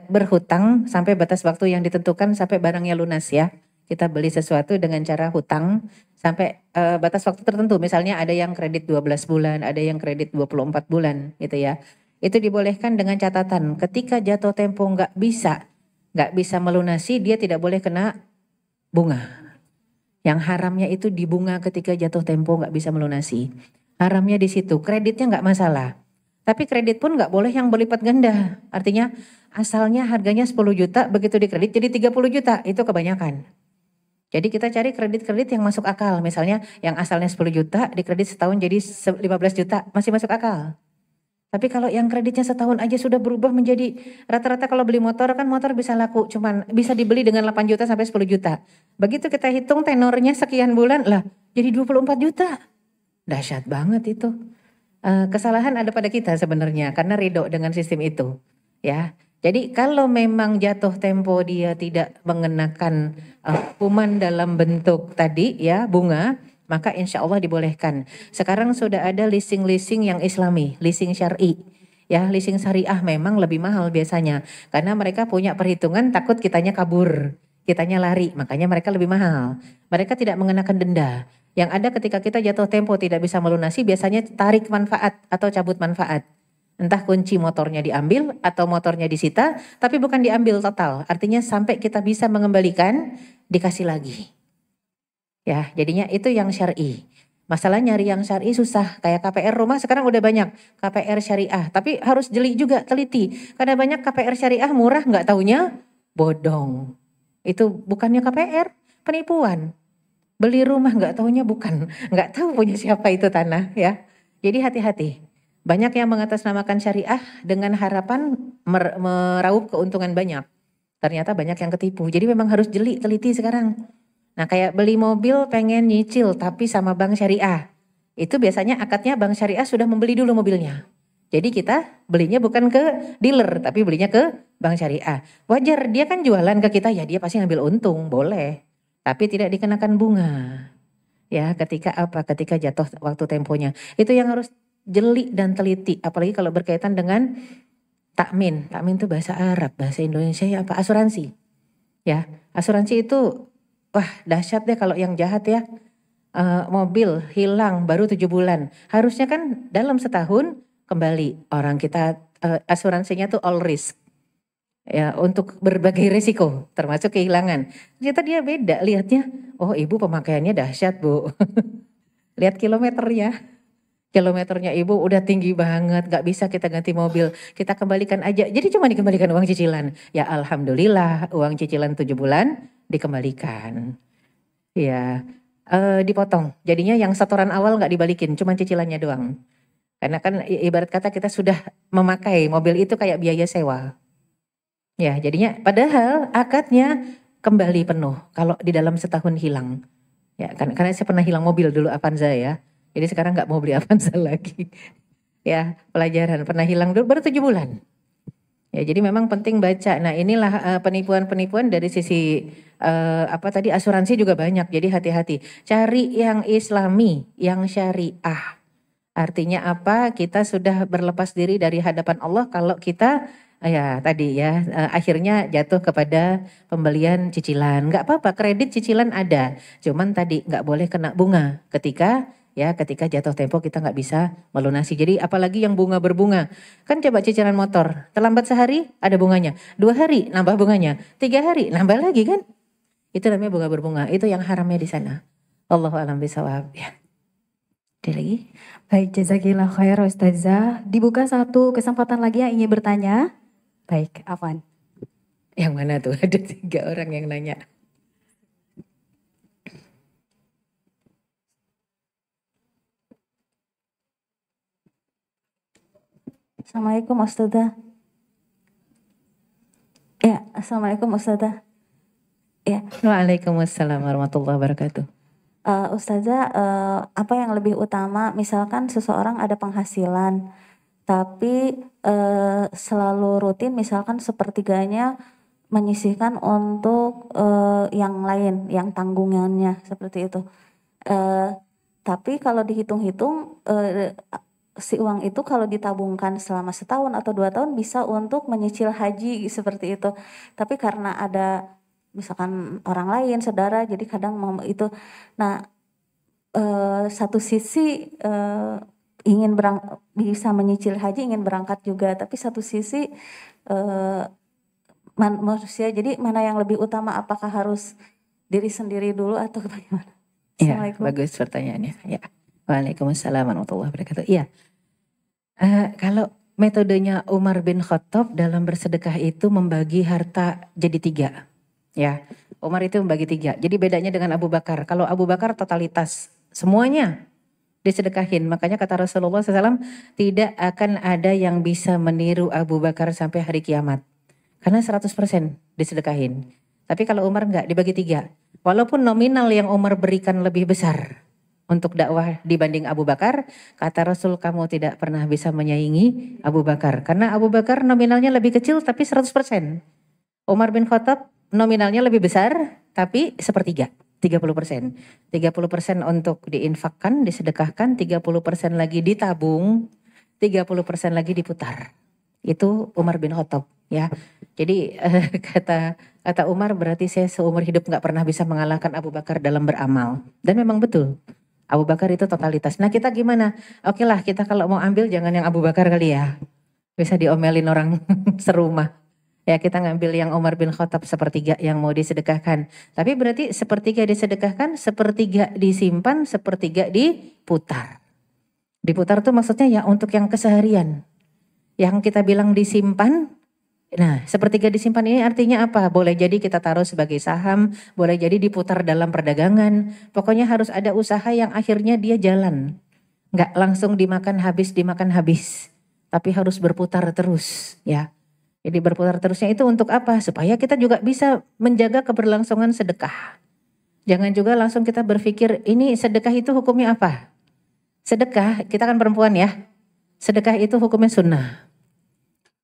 berhutang sampai batas waktu yang ditentukan sampai barangnya lunas ya. Kita beli sesuatu dengan cara hutang sampai batas waktu tertentu. Misalnya ada yang kredit 12 bulan, ada yang kredit 24 bulan gitu ya. Itu dibolehkan dengan catatan ketika jatuh tempo nggak bisa melunasi, dia tidak boleh kena bunga. Yang haramnya itu di bunga ketika jatuh tempo nggak bisa melunasi. Haramnya di situ, kreditnya nggak masalah. Tapi kredit pun nggak boleh yang berlipat ganda. Artinya asalnya harganya 10 juta, begitu dikredit jadi 30 juta, itu kebanyakan. Jadi kita cari kredit-kredit yang masuk akal. Misalnya yang asalnya 10 juta, dikredit setahun jadi 15 juta, masih masuk akal. Tapi kalau yang kreditnya setahun aja sudah berubah menjadi, rata-rata kalau beli motor kan motor bisa laku, cuman bisa dibeli dengan 8 juta sampai 10 juta. Begitu kita hitung tenornya sekian bulan, lah jadi 24 juta. Dahsyat banget itu. Kesalahan ada pada kita sebenarnya karena ridho dengan sistem itu. Ya, jadi kalau memang jatuh tempo dia tidak mengenakan hukuman dalam bentuk tadi ya bunga, maka insya Allah dibolehkan. Sekarang sudah ada leasing-leasing yang islami, leasing syar'i. Ya, leasing syariah memang lebih mahal biasanya. Karena mereka punya perhitungan takut kitanya kabur, kitanya lari, makanya mereka lebih mahal. Mereka tidak mengenakan denda. Yang ada ketika kita jatuh tempo tidak bisa melunasi biasanya tarik manfaat atau cabut manfaat. Entah kunci motornya diambil atau motornya disita, tapi bukan diambil total. Artinya sampai kita bisa mengembalikan, dikasih lagi. Ya, jadinya itu yang syar'i. Masalah nyari yang syar'i susah. Kayak KPR rumah sekarang udah banyak KPR syariah. Tapi harus jeli juga, teliti. Karena banyak KPR syariah murah nggak taunya bodong. Itu bukannya KPR, penipuan. Beli rumah nggak taunya bukan. Nggak tahu punya siapa itu tanah ya. Jadi hati-hati. Banyak yang mengatasnamakan syariah dengan harapan meraup keuntungan banyak. Ternyata banyak yang ketipu. Jadi memang harus jeli, teliti sekarang. Nah kayak beli mobil pengen nyicil tapi sama bank syariah. Itu biasanya akadnya bank syariah sudah membeli dulu mobilnya. Jadi kita belinya bukan ke dealer tapi belinya ke bank syariah. Wajar dia kan jualan ke kita ya dia pasti ngambil untung, boleh. Tapi tidak dikenakan bunga. Ya ketika apa? Ketika jatuh waktu temponya. Itu yang harus jeli dan teliti. Apalagi kalau berkaitan dengan takmin. Takmin itu bahasa Arab, bahasa Indonesia ya apa? Asuransi. Ya, asuransi itu wah dahsyat deh kalau yang jahat ya. Mobil hilang baru 7 bulan. Harusnya kan dalam setahun kembali. Orang kita asuransinya tuh all risk. Ya untuk berbagai risiko termasuk kehilangan. Ternyata dia beda lihatnya. Oh ibu pemakaiannya dahsyat bu. Lihat kilometernya. Kilometernya ibu udah tinggi banget. Gak bisa kita ganti mobil. Kita kembalikan aja. Jadi cuma dikembalikan uang cicilan. Ya alhamdulillah uang cicilan 7 bulan dikembalikan. Ya dipotong. Jadinya yang setoran awal gak dibalikin. Cuma cicilannya doang. Karena kan ibarat kata kita sudah memakai mobil itu kayak biaya sewa. Ya jadinya padahal akadnya kembali penuh kalau di dalam setahun hilang. Ya karena saya pernah hilang mobil dulu Avanza ya. Jadi sekarang nggak mau beli Avanza lagi. Ya pelajaran pernah hilang dulu baru 7 bulan. Ya jadi memang penting baca. Nah inilah penipuan-penipuan dari sisi apa tadi asuransi juga banyak. Jadi hati-hati. Cari yang islami, yang syariah. Artinya apa? Kita sudah berlepas diri dari hadapan Allah kalau kita ya tadi ya akhirnya jatuh kepada pembelian cicilan. Nggak apa-apa kredit cicilan ada. Cuman tadi nggak boleh kena bunga ketika jatuh tempo kita nggak bisa melunasi. Jadi apalagi yang bunga berbunga. Kan coba cicilan motor. Terlambat sehari ada bunganya. 2 hari nambah bunganya. 3 hari nambah lagi kan. Itu namanya bunga berbunga. Itu yang haramnya di sana. Allahu a'lam bishawab. Ya. Ada lagi? Baik, jazakillah khair Ustazah. Dibuka satu kesempatan lagi yang ingin bertanya. Baik, Afwan. Yang mana tuh? Ada 3 orang yang nanya. Assalamualaikum Ustazah. Ya, Assalamualaikum Ustazah. Ya. Waalaikumsalam warahmatullahi wabarakatuh. Ustazah, apa yang lebih utama, misalkan seseorang ada penghasilan, tapi selalu rutin misalkan sepertiganya menyisihkan untuk yang lain, yang tanggungannya seperti itu. Tapi kalau dihitung-hitung si uang itu kalau ditabungkan selama setahun atau 2 tahun bisa untuk menyicil haji seperti itu. Tapi karena ada misalkan orang lain, saudara, jadi kadang mau itu. Nah, satu sisi ingin bisa menyicil haji, ingin berangkat juga, tapi satu sisi manusia, jadi mana yang lebih utama, apakah harus diri sendiri dulu atau bagaimana? Ya, bagus pertanyaannya. Ya. Waalaikumsalam warahmatullahi wabarakatuh. Iya. Kalau metodenya Umar bin Khattab dalam bersedekah itu membagi harta jadi 3. Ya, Umar itu membagi 3. Jadi bedanya dengan Abu Bakar. Kalau Abu Bakar totalitas, semuanya disedekahin. Makanya kata Rasulullah SAW, tidak akan ada yang bisa meniru Abu Bakar sampai hari kiamat. Karena 100% disedekahin. Tapi kalau Umar enggak, dibagi 3. Walaupun nominal yang Umar berikan lebih besar untuk dakwah dibanding Abu Bakar, kata Rasul, kamu tidak pernah bisa menyaingi Abu Bakar. Karena Abu Bakar nominalnya lebih kecil tapi 100%. Umar bin Khattab nominalnya lebih besar tapi sepertiga, 30%. 30% untuk diinfakkan, disedekahkan, 30% lagi ditabung, 30% lagi diputar. Itu Umar bin Khattab, ya. Jadi kata Umar, berarti saya seumur hidup nggak pernah bisa mengalahkan Abu Bakar dalam beramal. Dan memang betul, Abu Bakar itu totalitas. Nah kita gimana? Oke lah, kita kalau mau ambil jangan yang Abu Bakar kali ya. Bisa diomelin orang serumah. Ya kita ngambil yang Umar bin Khattab sepertiga yang mau disedekahkan. Tapi berarti sepertiga disedekahkan, sepertiga disimpan, sepertiga diputar. Diputar tuh maksudnya ya untuk yang keseharian. Yang kita bilang disimpan, nah sepertiga disimpan ini artinya apa? Boleh jadi kita taruh sebagai saham, boleh jadi diputar dalam perdagangan. Pokoknya harus ada usaha yang akhirnya dia jalan. Nggak langsung dimakan habis. Tapi harus berputar terus ya. Jadi berputar terusnya itu untuk apa? Supaya kita juga bisa menjaga keberlangsungan sedekah. Jangan juga langsung kita berpikir ini sedekah itu hukumnya apa? Sedekah, kita kan perempuan ya. Sedekah itu hukumnya sunnah.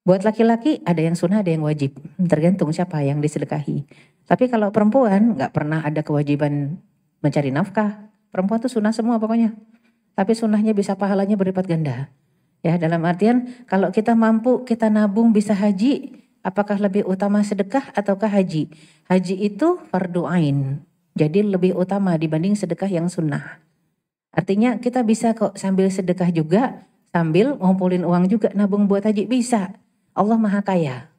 Buat laki-laki ada yang sunnah, ada yang wajib. Tergantung siapa yang disedekahi. Tapi kalau perempuan nggak pernah ada kewajiban mencari nafkah. Perempuan tuh sunnah semua pokoknya. Tapi sunnahnya bisa pahalanya berlipat ganda. Ya dalam artian kalau kita mampu kita nabung bisa haji, apakah lebih utama sedekah ataukah haji? Haji itu fardu ain. Jadi lebih utama dibanding sedekah yang sunnah. Artinya kita bisa kok sambil sedekah juga, sambil ngumpulin uang juga nabung buat haji bisa. Allah Maha Kaya.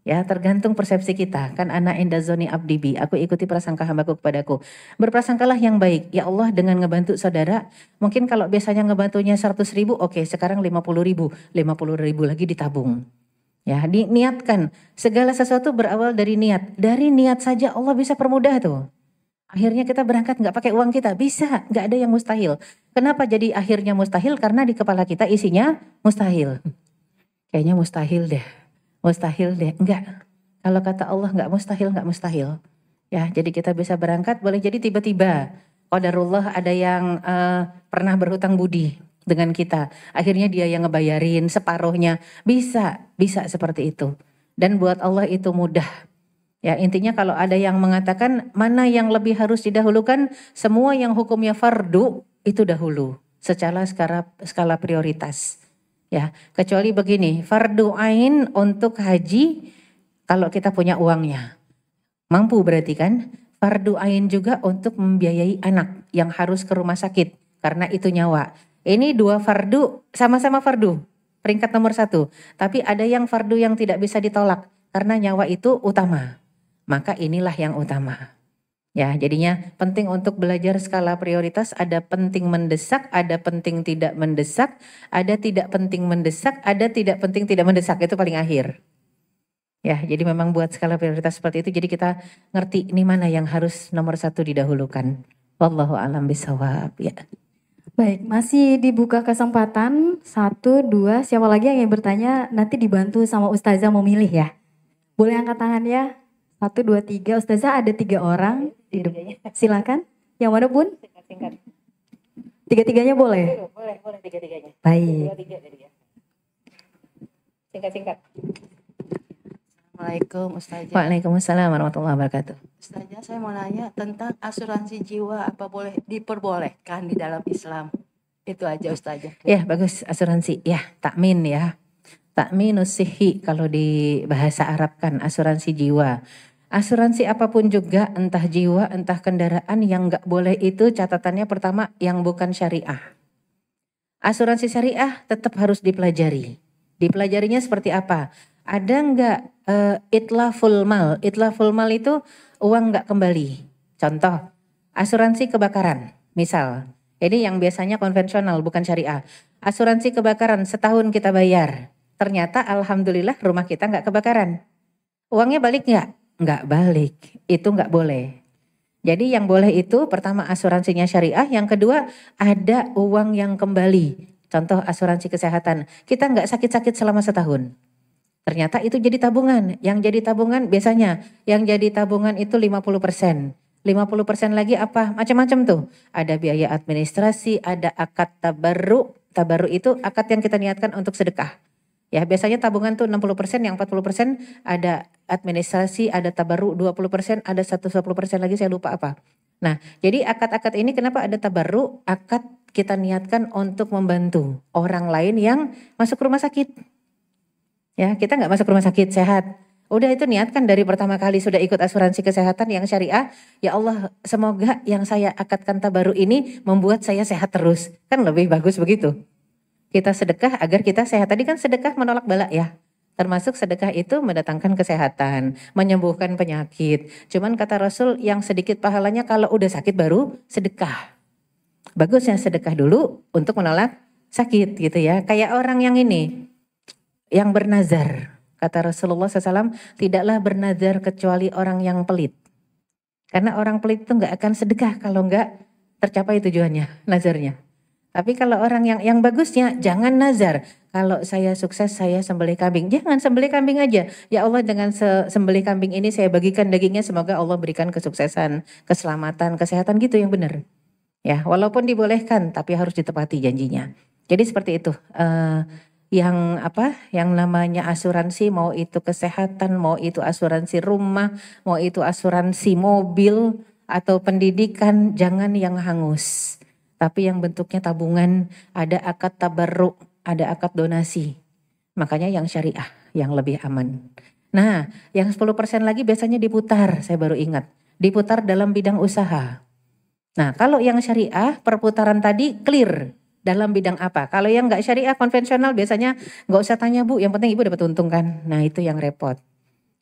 Ya, tergantung persepsi kita. Kan ana inda zoni abdi bi, aku ikuti prasangka hambaku kepadaku. Berprasangkalah yang baik. Ya Allah dengan ngebantu saudara, mungkin kalau biasanya ngebantunya 100.000, oke, sekarang 50.000. 50.000 lagi ditabung. Ya, diniatkan. Segala sesuatu berawal dari niat. Dari niat saja Allah bisa permudah tuh. Akhirnya kita berangkat nggak pakai uang kita, bisa, nggak ada yang mustahil. Kenapa jadi akhirnya mustahil? Karena di kepala kita isinya mustahil. Kayaknya mustahil deh, enggak. Kalau kata Allah nggak mustahil. Ya, jadi kita bisa berangkat, boleh jadi tiba-tiba qadarullah ada yang pernah berhutang budi dengan kita. Akhirnya dia yang ngebayarin separuhnya, bisa seperti itu. Dan buat Allah itu mudah. Ya, intinya kalau ada yang mengatakan mana yang lebih harus didahulukan, semua yang hukumnya fardu itu dahulu secara skala prioritas. Ya, kecuali begini, fardu ain untuk haji kalau kita punya uangnya. Mampu berarti kan? Fardu ain juga untuk membiayai anak yang harus ke rumah sakit karena itu nyawa. Ini 2 fardu, sama-sama fardu, peringkat nomor 1. Tapi ada yang fardu yang tidak bisa ditolak karena nyawa itu utama. Maka inilah yang utama. Ya, jadinya penting untuk belajar skala prioritas, ada penting mendesak, ada penting tidak mendesak, ada tidak penting mendesak, ada tidak penting tidak mendesak, itu paling akhir. Ya, jadi memang buat skala prioritas seperti itu, jadi kita ngerti ini mana yang harus nomor 1 didahulukan. Wallahu a'lam bishawab. Ya. Baik, masih dibuka kesempatan 1, 2, siapa lagi yang ingin bertanya nanti dibantu sama Ustazah memilih ya. Boleh angkat tangannya? 1, 2, 3. Ustazah ada 3 orang. Silakan. Yang mana Bun? Tiga-tiganya boleh? Boleh tiga-tiganya. Baik. Singkat-singkat. Assalamualaikum Ustazah. Waalaikumsalam warahmatullahi wabarakatuh. Ustazah, saya mau nanya tentang asuransi jiwa, apa boleh diperbolehkan di dalam Islam? Itu aja Ustazah. Ya, bagus, asuransi. Ya, takmin ya. Takminus sihi kalau di bahasa Arab kan asuransi jiwa. Asuransi apapun juga, entah jiwa, entah kendaraan, yang nggak boleh itu catatannya pertama yang bukan syariah. Asuransi syariah tetap harus dipelajari. Dipelajarinya seperti apa? Ada nggak itlaful mal? Itlaful mal itu uang nggak kembali. Contoh, asuransi kebakaran. Misal, ini yang biasanya konvensional bukan syariah. Asuransi kebakaran setahun kita bayar. Ternyata alhamdulillah rumah kita nggak kebakaran. Uangnya balik nggak? Nggak balik. Itu nggak boleh. Jadi yang boleh itu pertama asuransinya syariah. Yang kedua ada uang yang kembali. Contoh asuransi kesehatan. Kita nggak sakit-sakit selama setahun. Ternyata itu jadi tabungan. Yang jadi tabungan biasanya yang jadi tabungan itu 50%. 50% lagi apa? Macam-macam tuh. Ada biaya administrasi, ada akad tabarru. Tabarru itu akad yang kita niatkan untuk sedekah. Ya, biasanya tabungan tuh 60%, yang 40% ada administrasi, ada tabarru 20%, ada 10% lagi saya lupa apa. Nah, jadi akad-akad ini kenapa ada tabarru? Akad kita niatkan untuk membantu orang lain yang masuk rumah sakit. Ya, kita nggak masuk rumah sakit, sehat. Udah itu niatkan dari pertama kali sudah ikut asuransi kesehatan yang syariah. Ya Allah, semoga yang saya akadkan tabarru ini membuat saya sehat terus. Kan lebih bagus begitu. Kita sedekah agar kita sehat. Tadi kan sedekah menolak bala ya. Termasuk sedekah itu mendatangkan kesehatan, menyembuhkan penyakit. Cuman kata Rasul yang sedikit pahalanya kalau udah sakit baru sedekah. Bagusnya sedekah dulu untuk menolak sakit gitu ya. Kayak orang yang ini. Yang bernazar, kata Rasulullah SAW, tidaklah bernazar kecuali orang yang pelit. Karena orang pelit itu nggak akan sedekah kalau nggak tercapai tujuannya, nazarnya. Tapi kalau orang yang bagusnya, jangan nazar. Kalau saya sukses, saya sembelih kambing. Jangan sembelih kambing aja. Ya Allah, dengan sembelih kambing ini saya bagikan dagingnya, semoga Allah berikan kesuksesan, keselamatan, kesehatan gitu yang benar. Ya, walaupun dibolehkan, tapi harus ditepati janjinya. Jadi seperti itu. Yang namanya asuransi, mau itu kesehatan, mau itu asuransi rumah, mau itu asuransi mobil atau pendidikan, jangan yang hangus. Tapi yang bentuknya tabungan, ada akad tabarru, ada akad donasi. Makanya yang syariah, yang lebih aman. Nah, yang 10% lagi biasanya diputar, saya baru ingat. Diputar dalam bidang usaha. Nah, kalau yang syariah, perputaran tadi clear. Dalam bidang apa? Kalau yang nggak syariah konvensional biasanya nggak usah tanya Bu, yang penting ibu dapat untung kan. Nah itu yang repot.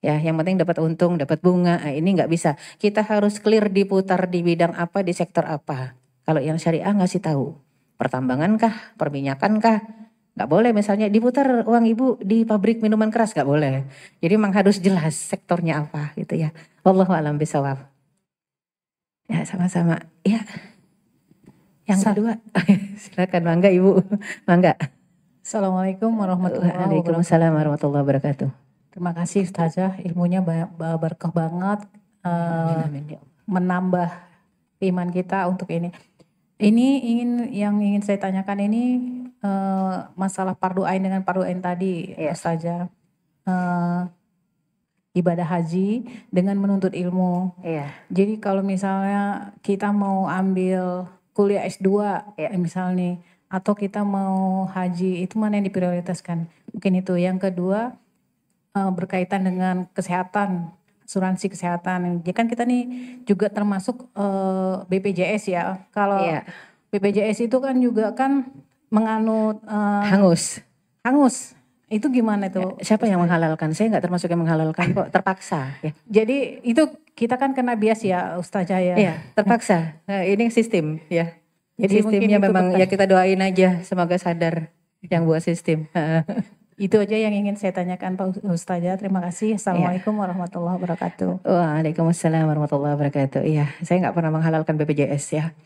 Ya, yang penting dapat untung, dapat bunga. Nah, ini nggak bisa. Kita harus clear diputar di bidang apa, di sektor apa. Kalau yang syariah ngasih tahu. Pertambangan kah, perminyakan kah? Nggak boleh misalnya diputar uang ibu di pabrik minuman keras, nggak boleh. Jadi memang harus jelas sektornya apa gitu ya. Wallahu a'lam bishawab. Ya sama-sama. Ya. Yang kedua, silakan mangga Ibu, mangga. Assalamualaikum warahmatullahi wabarakatuh. Waalaikumsalam warahmatullahi wabarakatuh. Terima kasih Ustazah, ilmunya berkah banget, menambah iman kita untuk ini. Ini yang ingin saya tanyakan ini masalah fardu ain dengan fardu ain tadi, Ustazah. Ibadah haji dengan menuntut ilmu. Jadi kalau misalnya kita mau ambil kuliah S2 misalnya, atau kita mau haji, itu mana yang diprioritaskan? Mungkin itu. Yang kedua berkaitan dengan kesehatan, asuransi kesehatan. Jadi kan kita nih juga termasuk BPJS ya. Kalau BPJS itu kan juga kan menganut hangus. Itu gimana tuh? Siapa yang menghalalkan? Saya nggak termasuk yang menghalalkan kok, terpaksa. Ya. Jadi itu kita kan kena bias ya Ustazah ya. Iya, terpaksa. Nah, ini sistem ya. Jadi sistemnya memang ya kita doain aja semoga sadar yang buat sistem. Itu aja yang ingin saya tanyakan Pak Ustazah. Terima kasih. Assalamualaikum warahmatullahi wabarakatuh. Waalaikumsalam warahmatullahi wabarakatuh. Iya, saya nggak pernah menghalalkan BPJS ya.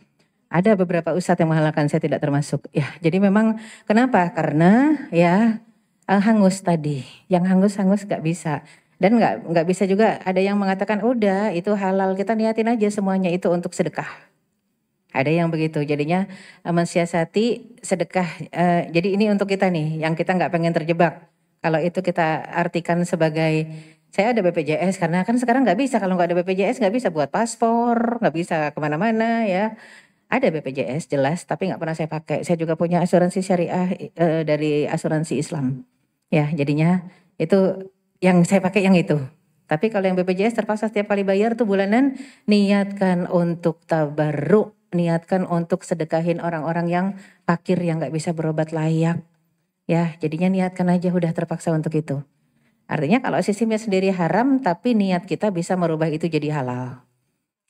Ada beberapa ustadz yang menghalalkan, saya tidak termasuk. Ya, jadi memang kenapa? Karena ya hangus tadi. Yang hangus-hangus nggak bisa. Dan nggak bisa juga ada yang mengatakan udah itu halal, kita niatin aja semuanya itu untuk sedekah. Ada yang begitu, jadinya mensiasati sedekah. Jadi ini untuk kita nih, yang kita nggak pengen terjebak. Kalau itu kita artikan sebagai, saya ada BPJS karena kan sekarang nggak bisa, kalau nggak ada BPJS nggak bisa buat paspor, nggak bisa kemana-mana ya. Ada BPJS jelas, tapi nggak pernah saya pakai. Saya juga punya asuransi syariah dari asuransi Islam. Ya, jadinya itu yang saya pakai yang itu. Tapi kalau yang BPJS terpaksa setiap kali bayar tuh bulanan, niatkan untuk tabarruk. Niatkan untuk sedekahin orang-orang yang fakir yang nggak bisa berobat layak. Ya, jadinya niatkan aja udah terpaksa untuk itu. Artinya kalau sistemnya sendiri haram, tapi niat kita bisa merubah itu jadi halal.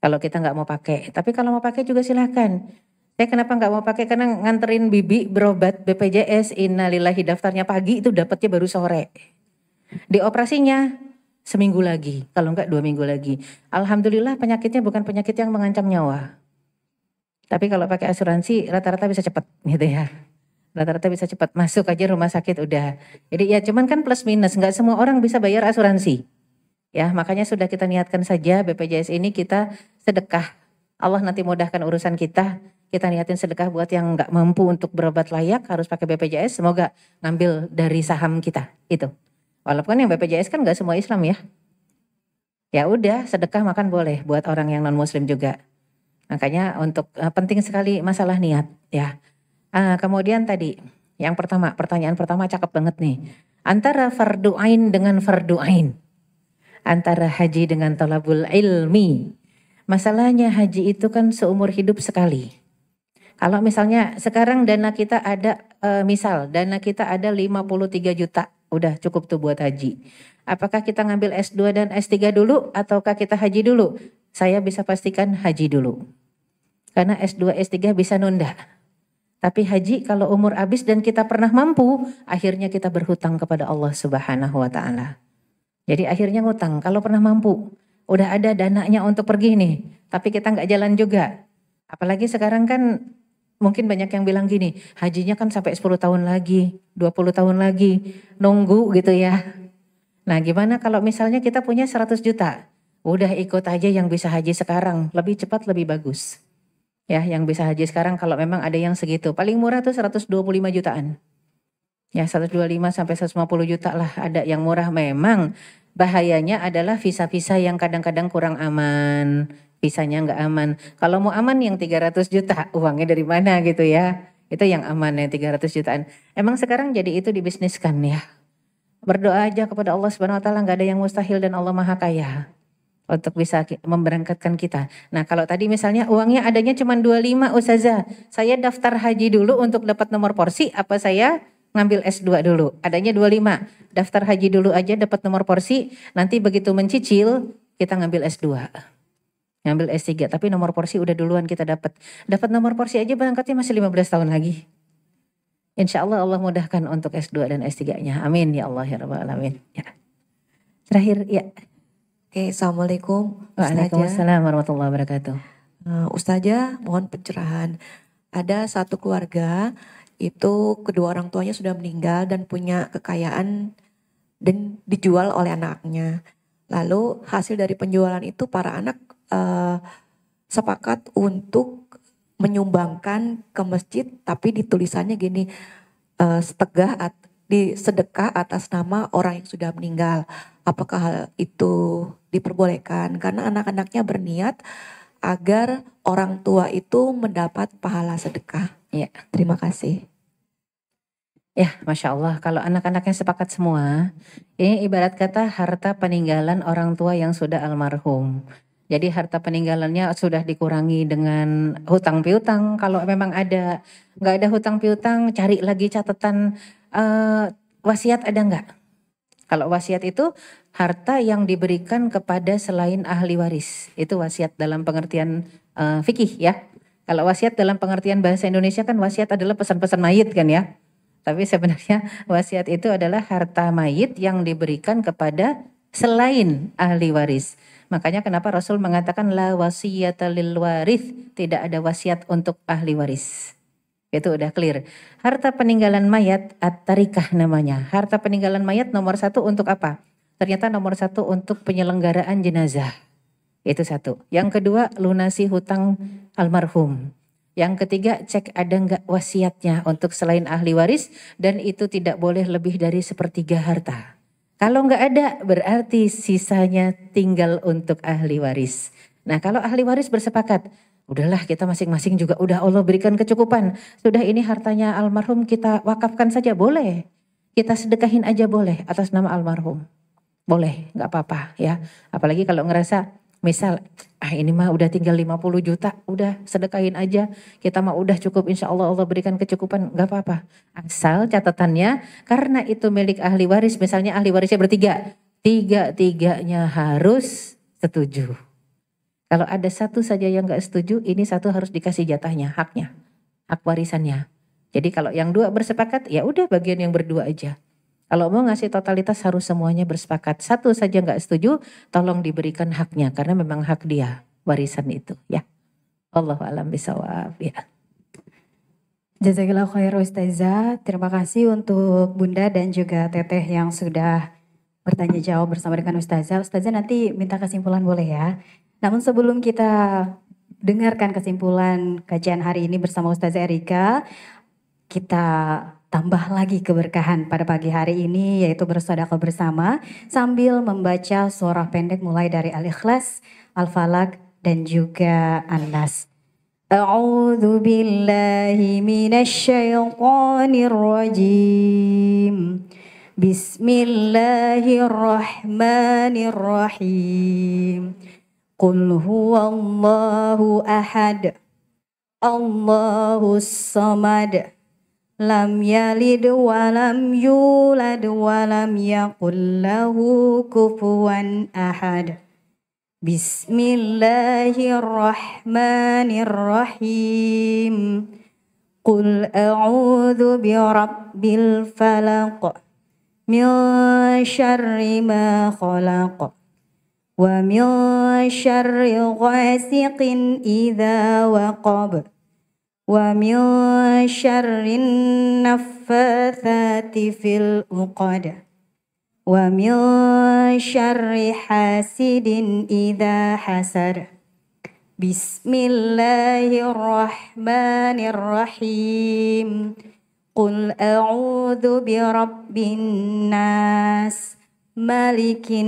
Kalau kita nggak mau pakai, tapi kalau mau pakai juga silahkan. Saya kenapa nggak mau pakai? Karena nganterin bibi berobat BPJS, innalillahi daftarnya pagi itu dapatnya baru sore. Di operasinya seminggu lagi, kalau nggak 2 minggu lagi. Alhamdulillah penyakitnya bukan penyakit yang mengancam nyawa. Tapi kalau pakai asuransi rata-rata bisa cepat gitu ya. Rata-rata bisa cepat masuk aja rumah sakit udah. Jadi ya cuman kan plus minus, nggak semua orang bisa bayar asuransi. Ya makanya sudah kita niatkan saja BPJS ini kita sedekah. Allah nanti mudahkan urusan kita. Kita niatin sedekah buat yang nggak mampu untuk berobat layak harus pakai BPJS. Semoga ngambil dari saham kita itu. Walaupun yang BPJS kan nggak semua Islam ya. Ya udah sedekah makan boleh buat orang yang non Muslim juga. Makanya untuk penting sekali masalah niat ya. Kemudian tadi yang pertama, pertanyaan pertama cakep banget nih. Antara fardu ain dengan fardu ain. Antara haji dengan thalabul ilmi. Masalahnya haji itu kan seumur hidup sekali. Kalau misalnya sekarang dana kita ada misal dana kita ada 53 juta. Udah cukup tuh buat haji. Apakah kita ngambil S2 dan S3 dulu ataukah kita haji dulu? Saya bisa pastikan haji dulu. Karena S2, S3 bisa nunda. Tapi haji kalau umur habis dan kita pernah mampu, akhirnya kita berhutang kepada Allah Subhanahu wa taala. Jadi akhirnya ngutang kalau pernah mampu. Udah ada dananya untuk pergi nih, tapi kita nggak jalan juga. Apalagi sekarang kan mungkin banyak yang bilang gini, hajinya kan sampai 10 tahun lagi, 20 tahun lagi, nunggu gitu ya. Nah gimana kalau misalnya kita punya 100 juta, udah ikut aja yang bisa haji sekarang, lebih cepat lebih bagus. Ya yang bisa haji sekarang kalau memang ada yang segitu, paling murah tuh 125 jutaan. Ya 125 sampai 150 juta lah ada yang murah. Memang bahayanya adalah visa-visa yang kadang-kadang kurang aman, visanya nggak aman. Kalau mau aman yang 300 juta, uangnya dari mana gitu ya. Itu yang aman yang 300 jutaan. Emang sekarang jadi itu dibisniskan ya. Berdoa aja kepada Allah Subhanahu wa taala, nggak ada yang mustahil dan Allah Maha Kaya untuk bisa memberangkatkan kita. Nah kalau tadi misalnya uangnya adanya cuma 25 Ustazah, saya daftar haji dulu untuk dapat nomor porsi, apa saya ngambil S2 dulu? Adanya 25, daftar haji dulu aja dapat nomor porsi, nanti begitu mencicil kita ngambil S2. Ngambil S3, tapi nomor porsi udah duluan kita dapat. Dapat nomor porsi aja berangkatnya masih 15 tahun lagi. Insya Allah Allah mudahkan untuk S2 dan S3-nya. Amin ya Allah ya Rabbal Alamin. Ya. Terakhir ya. Oke, Assalamualaikum. Waalaikumsalam warahmatullahi wabarakatuh. Ustazah, mohon pencerahan. Ada satu keluarga, itu kedua orang tuanya sudah meninggal dan punya kekayaan dan dijual oleh anaknya. Lalu hasil dari penjualan itu para anak sepakat untuk menyumbangkan ke masjid, tapi ditulisannya gini, sedekah atas nama orang yang sudah meninggal. Apakah hal itu diperbolehkan? Karena anak-anaknya berniat agar orang tua itu mendapat pahala sedekah. Ya. Terima kasih. Ya, Masya Allah. Kalau anak-anaknya sepakat semua, ini ibarat kata harta peninggalan orang tua yang sudah almarhum. Jadi harta peninggalannya sudah dikurangi dengan hutang piutang. Kalau memang ada, nggak ada hutang piutang, cari lagi catatan wasiat ada nggak? Kalau wasiat itu harta yang diberikan kepada selain ahli waris. Itu wasiat dalam pengertian fikih ya. Kalau wasiat dalam pengertian bahasa Indonesia kan wasiat adalah pesan-pesan mayit kan ya. Tapi sebenarnya wasiat itu adalah harta mayit yang diberikan kepada selain ahli waris. Makanya kenapa Rasul mengatakan la wasiyata lil warith, tidak ada wasiat untuk ahli waris. Itu udah clear. Harta peninggalan mayat at-tarikah namanya. Harta peninggalan mayat nomor 1 untuk apa? Ternyata nomor 1 untuk penyelenggaraan jenazah. Itu 1. Yang kedua, lunasi hutang almarhum. Yang ketiga, cek ada enggak wasiatnya untuk selain ahli waris, dan itu tidak boleh lebih dari 1/3 harta. Kalau enggak ada, berarti sisanya tinggal untuk ahli waris. Nah, kalau ahli waris bersepakat, udahlah kita masing-masing juga udah Allah berikan kecukupan. Sudah ini hartanya almarhum kita wakafkan saja, boleh. Kita sedekahin aja boleh atas nama almarhum. Boleh, enggak apa-apa ya. Apalagi kalau ngerasa misal, ini mah udah tinggal 50 juta, udah sedekahin aja. Kita mah udah cukup, insya Allah Allah berikan kecukupan, gak apa-apa. Asal catatannya, karena itu milik ahli waris, misalnya ahli warisnya bertiga, tiga-tiganya harus setuju. Kalau ada satu saja yang gak setuju, ini satu harus dikasih jatahnya, haknya, hak warisannya. Jadi kalau yang 2 bersepakat, ya udah bagian yang berdua aja. Kalau mau ngasih totalitas harus semuanya bersepakat. Satu saja nggak setuju, tolong diberikan haknya karena memang hak dia warisan itu ya. Allahu a'lam bishawab ya. Jazakallah khair Ustazah. Terima kasih untuk Bunda dan juga Teteh yang sudah bertanya jawab bersama dengan Ustazah. Ustazah nanti minta kesimpulan boleh ya. Namun sebelum kita dengarkan kesimpulan kajian hari ini bersama Ustazah Erika, kita tambah lagi keberkahan pada pagi hari ini yaitu bersedekah bersama sambil membaca surah pendek mulai dari Al-Ikhlas, Al-Falaq dan juga An-Nas. A'udzu billahi minasyaitonir rajim. Bismillahirrahmanirrahim. Qul huwallahu ahad. Allahus samad. Lam yalid wa lam yulad wa lam yakul lahu kufuwan ahad. Bismillahirrahmanirrahim. Qul a'udzu birabbil falaq min syarri ma khalaq wa min syarri ghasiqin idza waqab wa min syarrin naffatsati fil uqad wa min syarri hasidin idza hasad. Bismillahirrahmanirrahim. Qul a'udzu birabbin nas, malikin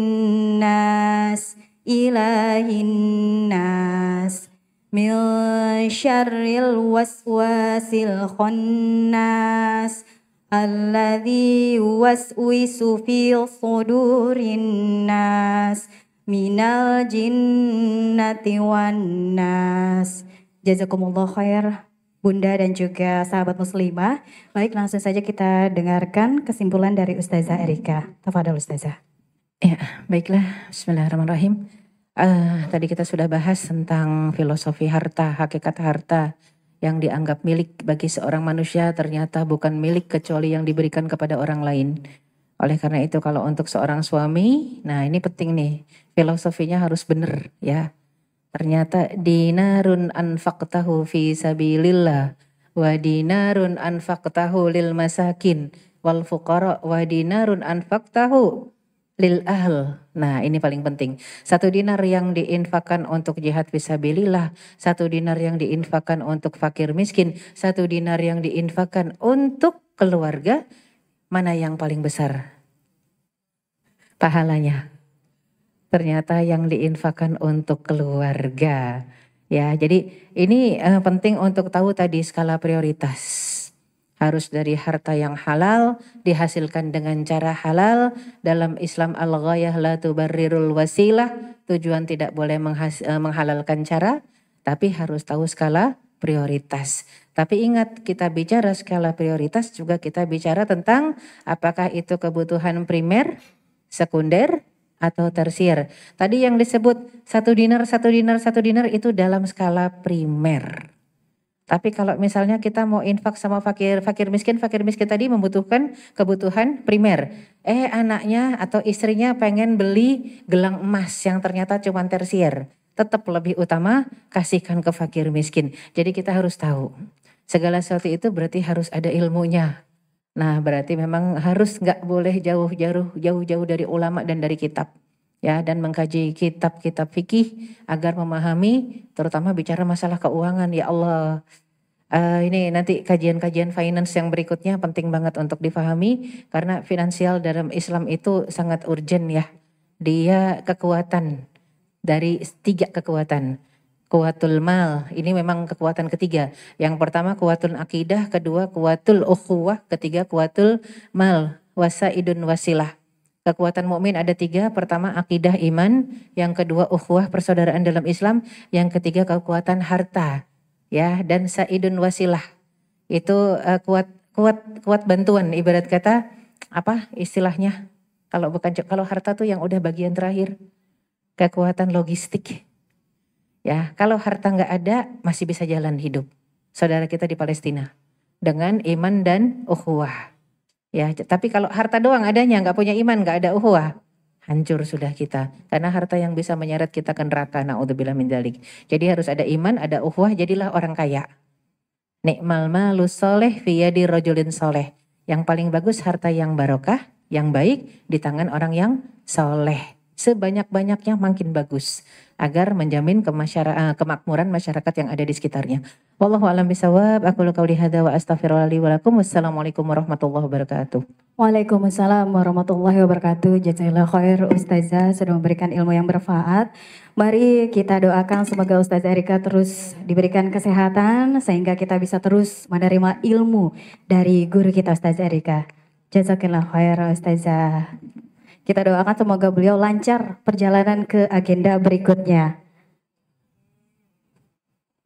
nas, ilahin nas, min syarril waswasil khannas alladzi yuwaswisu fi sudurin nas minal jinnati wan nas. Jazakumullah khair Bunda dan juga sahabat muslimah. Baik, langsung saja kita dengarkan kesimpulan dari Ustazah Erika. Tafadhol Ustazah. Ya, baiklah. Bismillahirrahmanirrahim. Tadi kita sudah bahas tentang filosofi harta, hakikat harta yang dianggap milik bagi seorang manusia ternyata bukan milik kecuali yang diberikan kepada orang lain. Oleh karena itu kalau untuk seorang suami, nah ini penting nih, filosofinya harus benar ya. Ternyata dinarun anfaqtahu fi sabilillah wa dinarun anfaqtahu lil masakin wal fuqara wa dinarun anfaqtahu lil ahl. Nah ini paling penting. 1 dinar yang diinfakkan untuk jihad fisabilillah, 1 dinar yang diinfakkan untuk fakir miskin, 1 dinar yang diinfakkan untuk keluarga, mana yang paling besar pahalanya? Ternyata yang diinfakkan untuk keluarga. Ya, jadi ini penting untuk tahu tadi skala prioritas. Harus dari harta yang halal, dihasilkan dengan cara halal. Dalam Islam al-ghayah la tubarrirul wasilah. Tujuan tidak boleh menghalalkan cara, tapi harus tahu skala prioritas. Tapi ingat, kita bicara skala prioritas juga kita bicara tentang apakah itu kebutuhan primer, sekunder, atau tersier. Tadi yang disebut 1 dinar, 1 dinar, 1 dinar itu dalam skala primer. Tapi kalau misalnya kita mau infak sama fakir miskin tadi membutuhkan kebutuhan primer. Anaknya atau istrinya pengen beli gelang emas yang ternyata cuma tersier. Tetap lebih utama kasihkan ke fakir miskin. Jadi kita harus tahu segala sesuatu itu berarti harus ada ilmunya. Nah berarti memang harus nggak boleh jauh-jauh dari ulama dan dari kitab. Ya, dan mengkaji kitab-kitab fikih agar memahami terutama bicara masalah keuangan. Ya Allah, ini nanti kajian-kajian finance yang berikutnya penting banget untuk difahami karena finansial dalam Islam itu sangat urgent ya. Dia kekuatan dari 3 kekuatan. Kuwatul mal, ini memang kekuatan ketiga. Yang pertama kuwatul akidah, kedua kuwatul ukhuwah, ketiga kuwatul mal, wasaidun wasilah. Kekuatan mukmin ada 3, pertama akidah iman, yang kedua ukhuwah persaudaraan dalam Islam, yang ketiga kekuatan harta, ya, dan saidun wasilah. Itu kuat bantuan, ibarat kata apa istilahnya? Kalau harta tuh yang udah bagian terakhir, kekuatan logistik. Ya, kalau harta nggak ada masih bisa jalan hidup. Saudara kita di Palestina dengan iman dan ukhuwah. Ya, tapi kalau harta doang adanya, nggak punya iman, nggak ada ukhuwah, hancur sudah kita. Karena harta yang bisa menyeret kita ke neraka, naudzubillah min dzalik. Jadi harus ada iman, ada ukhuwah, jadilah orang kaya. Ni'mal malu soleh fi yadi rajulin soleh. Yang paling bagus harta yang barokah, yang baik di tangan orang yang soleh. Sebanyak-banyaknya makin bagus agar menjamin kemakmuran masyarakat yang ada di sekitarnya. Wallahu a'lam bishawab. Aku qauli hadza wa astaghfirullah li wa lakum. Wassalamualaikum warahmatullahi wabarakatuh. Waalaikumsalam warahmatullahi wabarakatuh. Jazakallahu khair Ustazah sudah memberikan ilmu yang bermanfaat. Mari kita doakan semoga Ustazah Erika terus diberikan kesehatan sehingga kita bisa terus menerima ilmu dari guru kita Ustazah Erika. Jazakallahu khair Ustazah. Kita doakan semoga beliau lancar perjalanan ke agenda berikutnya.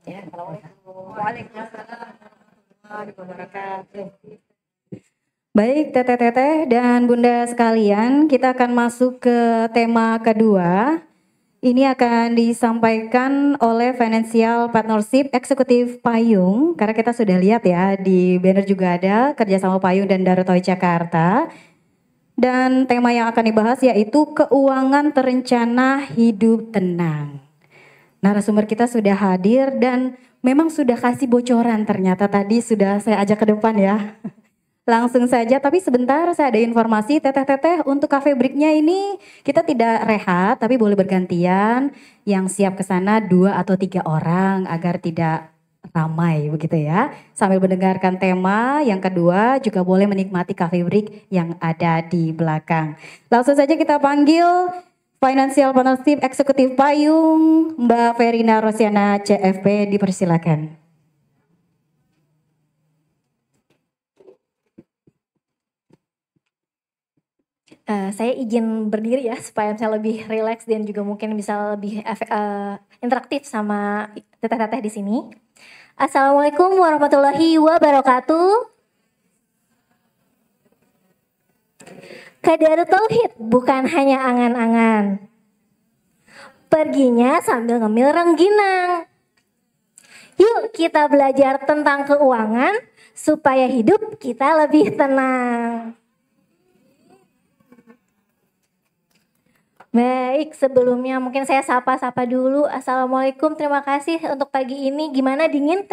Ya, baik teteh-teteh dan bunda sekalian, kita akan masuk ke tema kedua. Ini akan disampaikan oleh Financial Partnership Eksekutif Payung. Karena kita sudah lihat ya di banner juga ada kerjasama Payung dan Darutoy Jakarta. Dan tema yang akan dibahas yaitu keuangan terencana hidup tenang. Narasumber kita sudah hadir dan memang sudah kasih bocoran ternyata tadi sudah saya ajak ke depan ya. Langsung saja, tapi sebentar saya ada informasi teteh-teteh untuk cafe breaknya ini kita tidak rehat tapi boleh bergantian. Yang siap ke sana 2 atau 3 orang agar tidak ramai begitu ya. Sambil mendengarkan tema yang kedua juga boleh menikmati cafe break yang ada di belakang. Langsung saja kita panggil Financial Partnership Eksekutif Payung Mbak Verina Rosiana CFP, dipersilakan. Saya izin berdiri ya supaya saya lebih rileks dan juga mungkin bisa lebih interaktif sama teteh-teteh di sini. Assalamualaikum warahmatullahi wabarakatuh. Kadar tauhid bukan hanya angan-angan. Perginya sambil ngemil rengginang. Yuk kita belajar tentang keuangan supaya hidup kita lebih tenang. Baik, sebelumnya mungkin saya sapa-sapa dulu. Assalamualaikum, terima kasih untuk pagi ini. Gimana dingin?